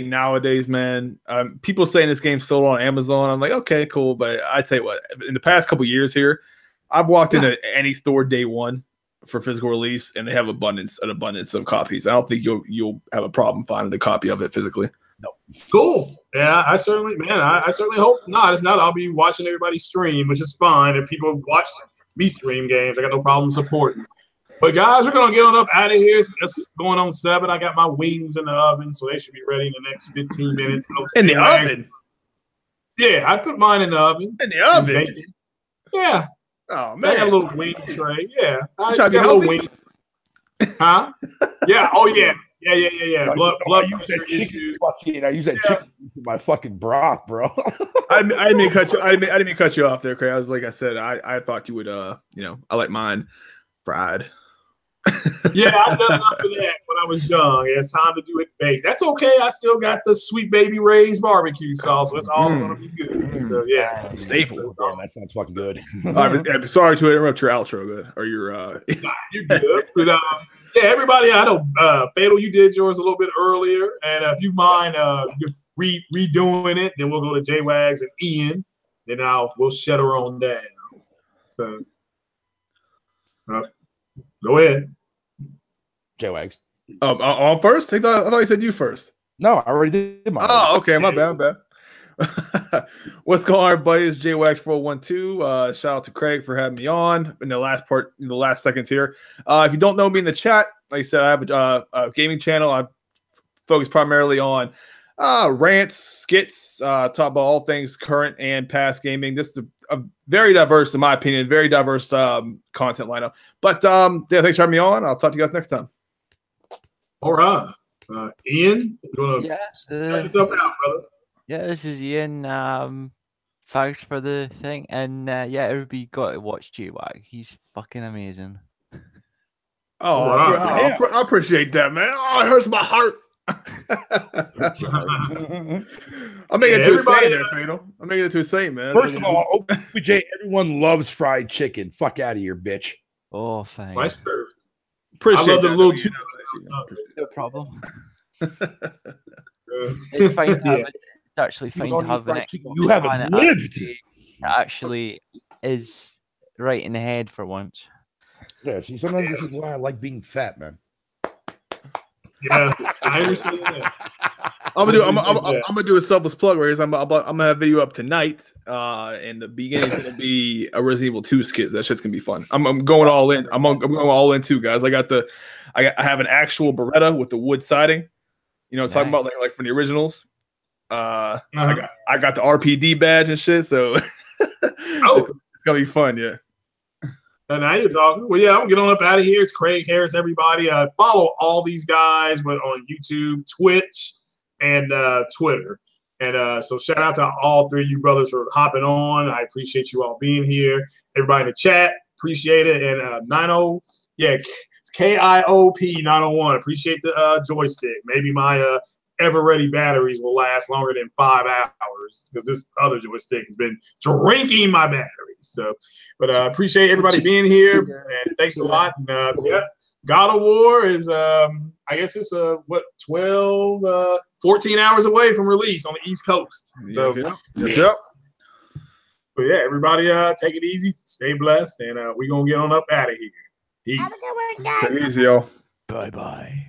nowadays, man, people saying this game's sold on Amazon. I'm like, okay, cool. But I tell you what, in the past couple years here, I've walked into any store day one for physical release, and they have an abundance of copies. I don't think you'll have a problem finding a copy of it physically. No. Cool. Yeah, I certainly hope not. If not, I'll be watching everybody stream, which is fine. If people have watched me stream games, I got no problem supporting. But guys, we're gonna get on up out of here. It's going on 7. I got my wings in the oven, so they should be ready in the next 15 minutes. In the oven? Yeah, I put mine in the oven. In the oven? Yeah. Oh man, I got a little wing tray. Yeah, I got a little wing. Huh? Yeah. Oh yeah. Yeah. Blood pressure issues. I use that chicken for my fucking broth, bro. I didn't mean to cut you. I didn't mean to cut you off there, Craig. I said, I thought you would. I like mine fried. Yeah, I've done enough of that when I was young. It's time to do it baked. That's okay. I still got the Sweet Baby Ray's barbecue sauce, so it's all going to be good. So yeah, staple. Damn, that sounds fucking good. Sorry to interrupt your outro, good or your. Nah, you're good. But, yeah, everybody. I know, Fatal, you did yours a little bit earlier, and if you mind redoing it, then we'll go to J-Wags and Ian. Then we'll shut her on down. So. Go ahead. J-Wags. On first? I thought you said you first. No, I already did mine. Oh, okay. My bad. What's going on, everybody? It's J-Wags 412. Shout out to Craig for having me on in the last seconds here. If you don't know me in the chat, like I said, I have a gaming channel. I focus primarily on rants, skits, talk about all things current and past gaming. This is a very diverse, in my opinion, very diverse content lineup. But yeah, thanks for having me on. I'll talk to you guys next time. All right. Ian, you want to cut yourself out, brother? Yeah, this is Ian. Thanks for the thing. And yeah, everybody got to watch J-Wag. He's fucking amazing. Oh, I appreciate that, man. Oh, it hurts my heart. I'm making it to a saying there, Fatal. I'm making it to a saying, man. First of all, OBJ, everyone loves fried chicken. Fuck out of here, bitch. Oh, thanks. Appreciate I love the little two. No problem. It's fine to have it. It's actually fine to have an You haven't lived. It actually is right in the head for once. Yeah, see, sometimes this is why I like being fat, man. Yeah, I understand that. I'm gonna do a selfless plug right here. I'm gonna have a video up tonight. And the beginning is gonna be a Resident Evil 2 skit. That shit's gonna be fun. I'm going all in. I'm going all in too, guys. I have an actual Beretta with the wood siding. You know, talking about like from the originals. I got the RPD badge and shit. So it's gonna be fun. Yeah. And now you're talking. Well, yeah, I'll get on up out of here. It's Craig Harris, everybody. Follow all these guys on YouTube, Twitch, and Twitter. And so shout out to all three of you brothers for hopping on. I appreciate you all being here. Everybody in the chat, appreciate it. And 90, yeah, it's KIOP 901. Appreciate the joystick. Maybe my ever-ready batteries will last longer than 5 hours because this other joystick has been drinking my batteries. So, but I appreciate everybody being here, and thanks a lot. And yeah, God of War is, I guess it's 14 hours away from release on the East Coast. So, yep. But yeah, everybody, take it easy, stay blessed, and we're gonna get on up out of here. Peace. Have a good one, guys. Take it easy, y'all. Bye-bye.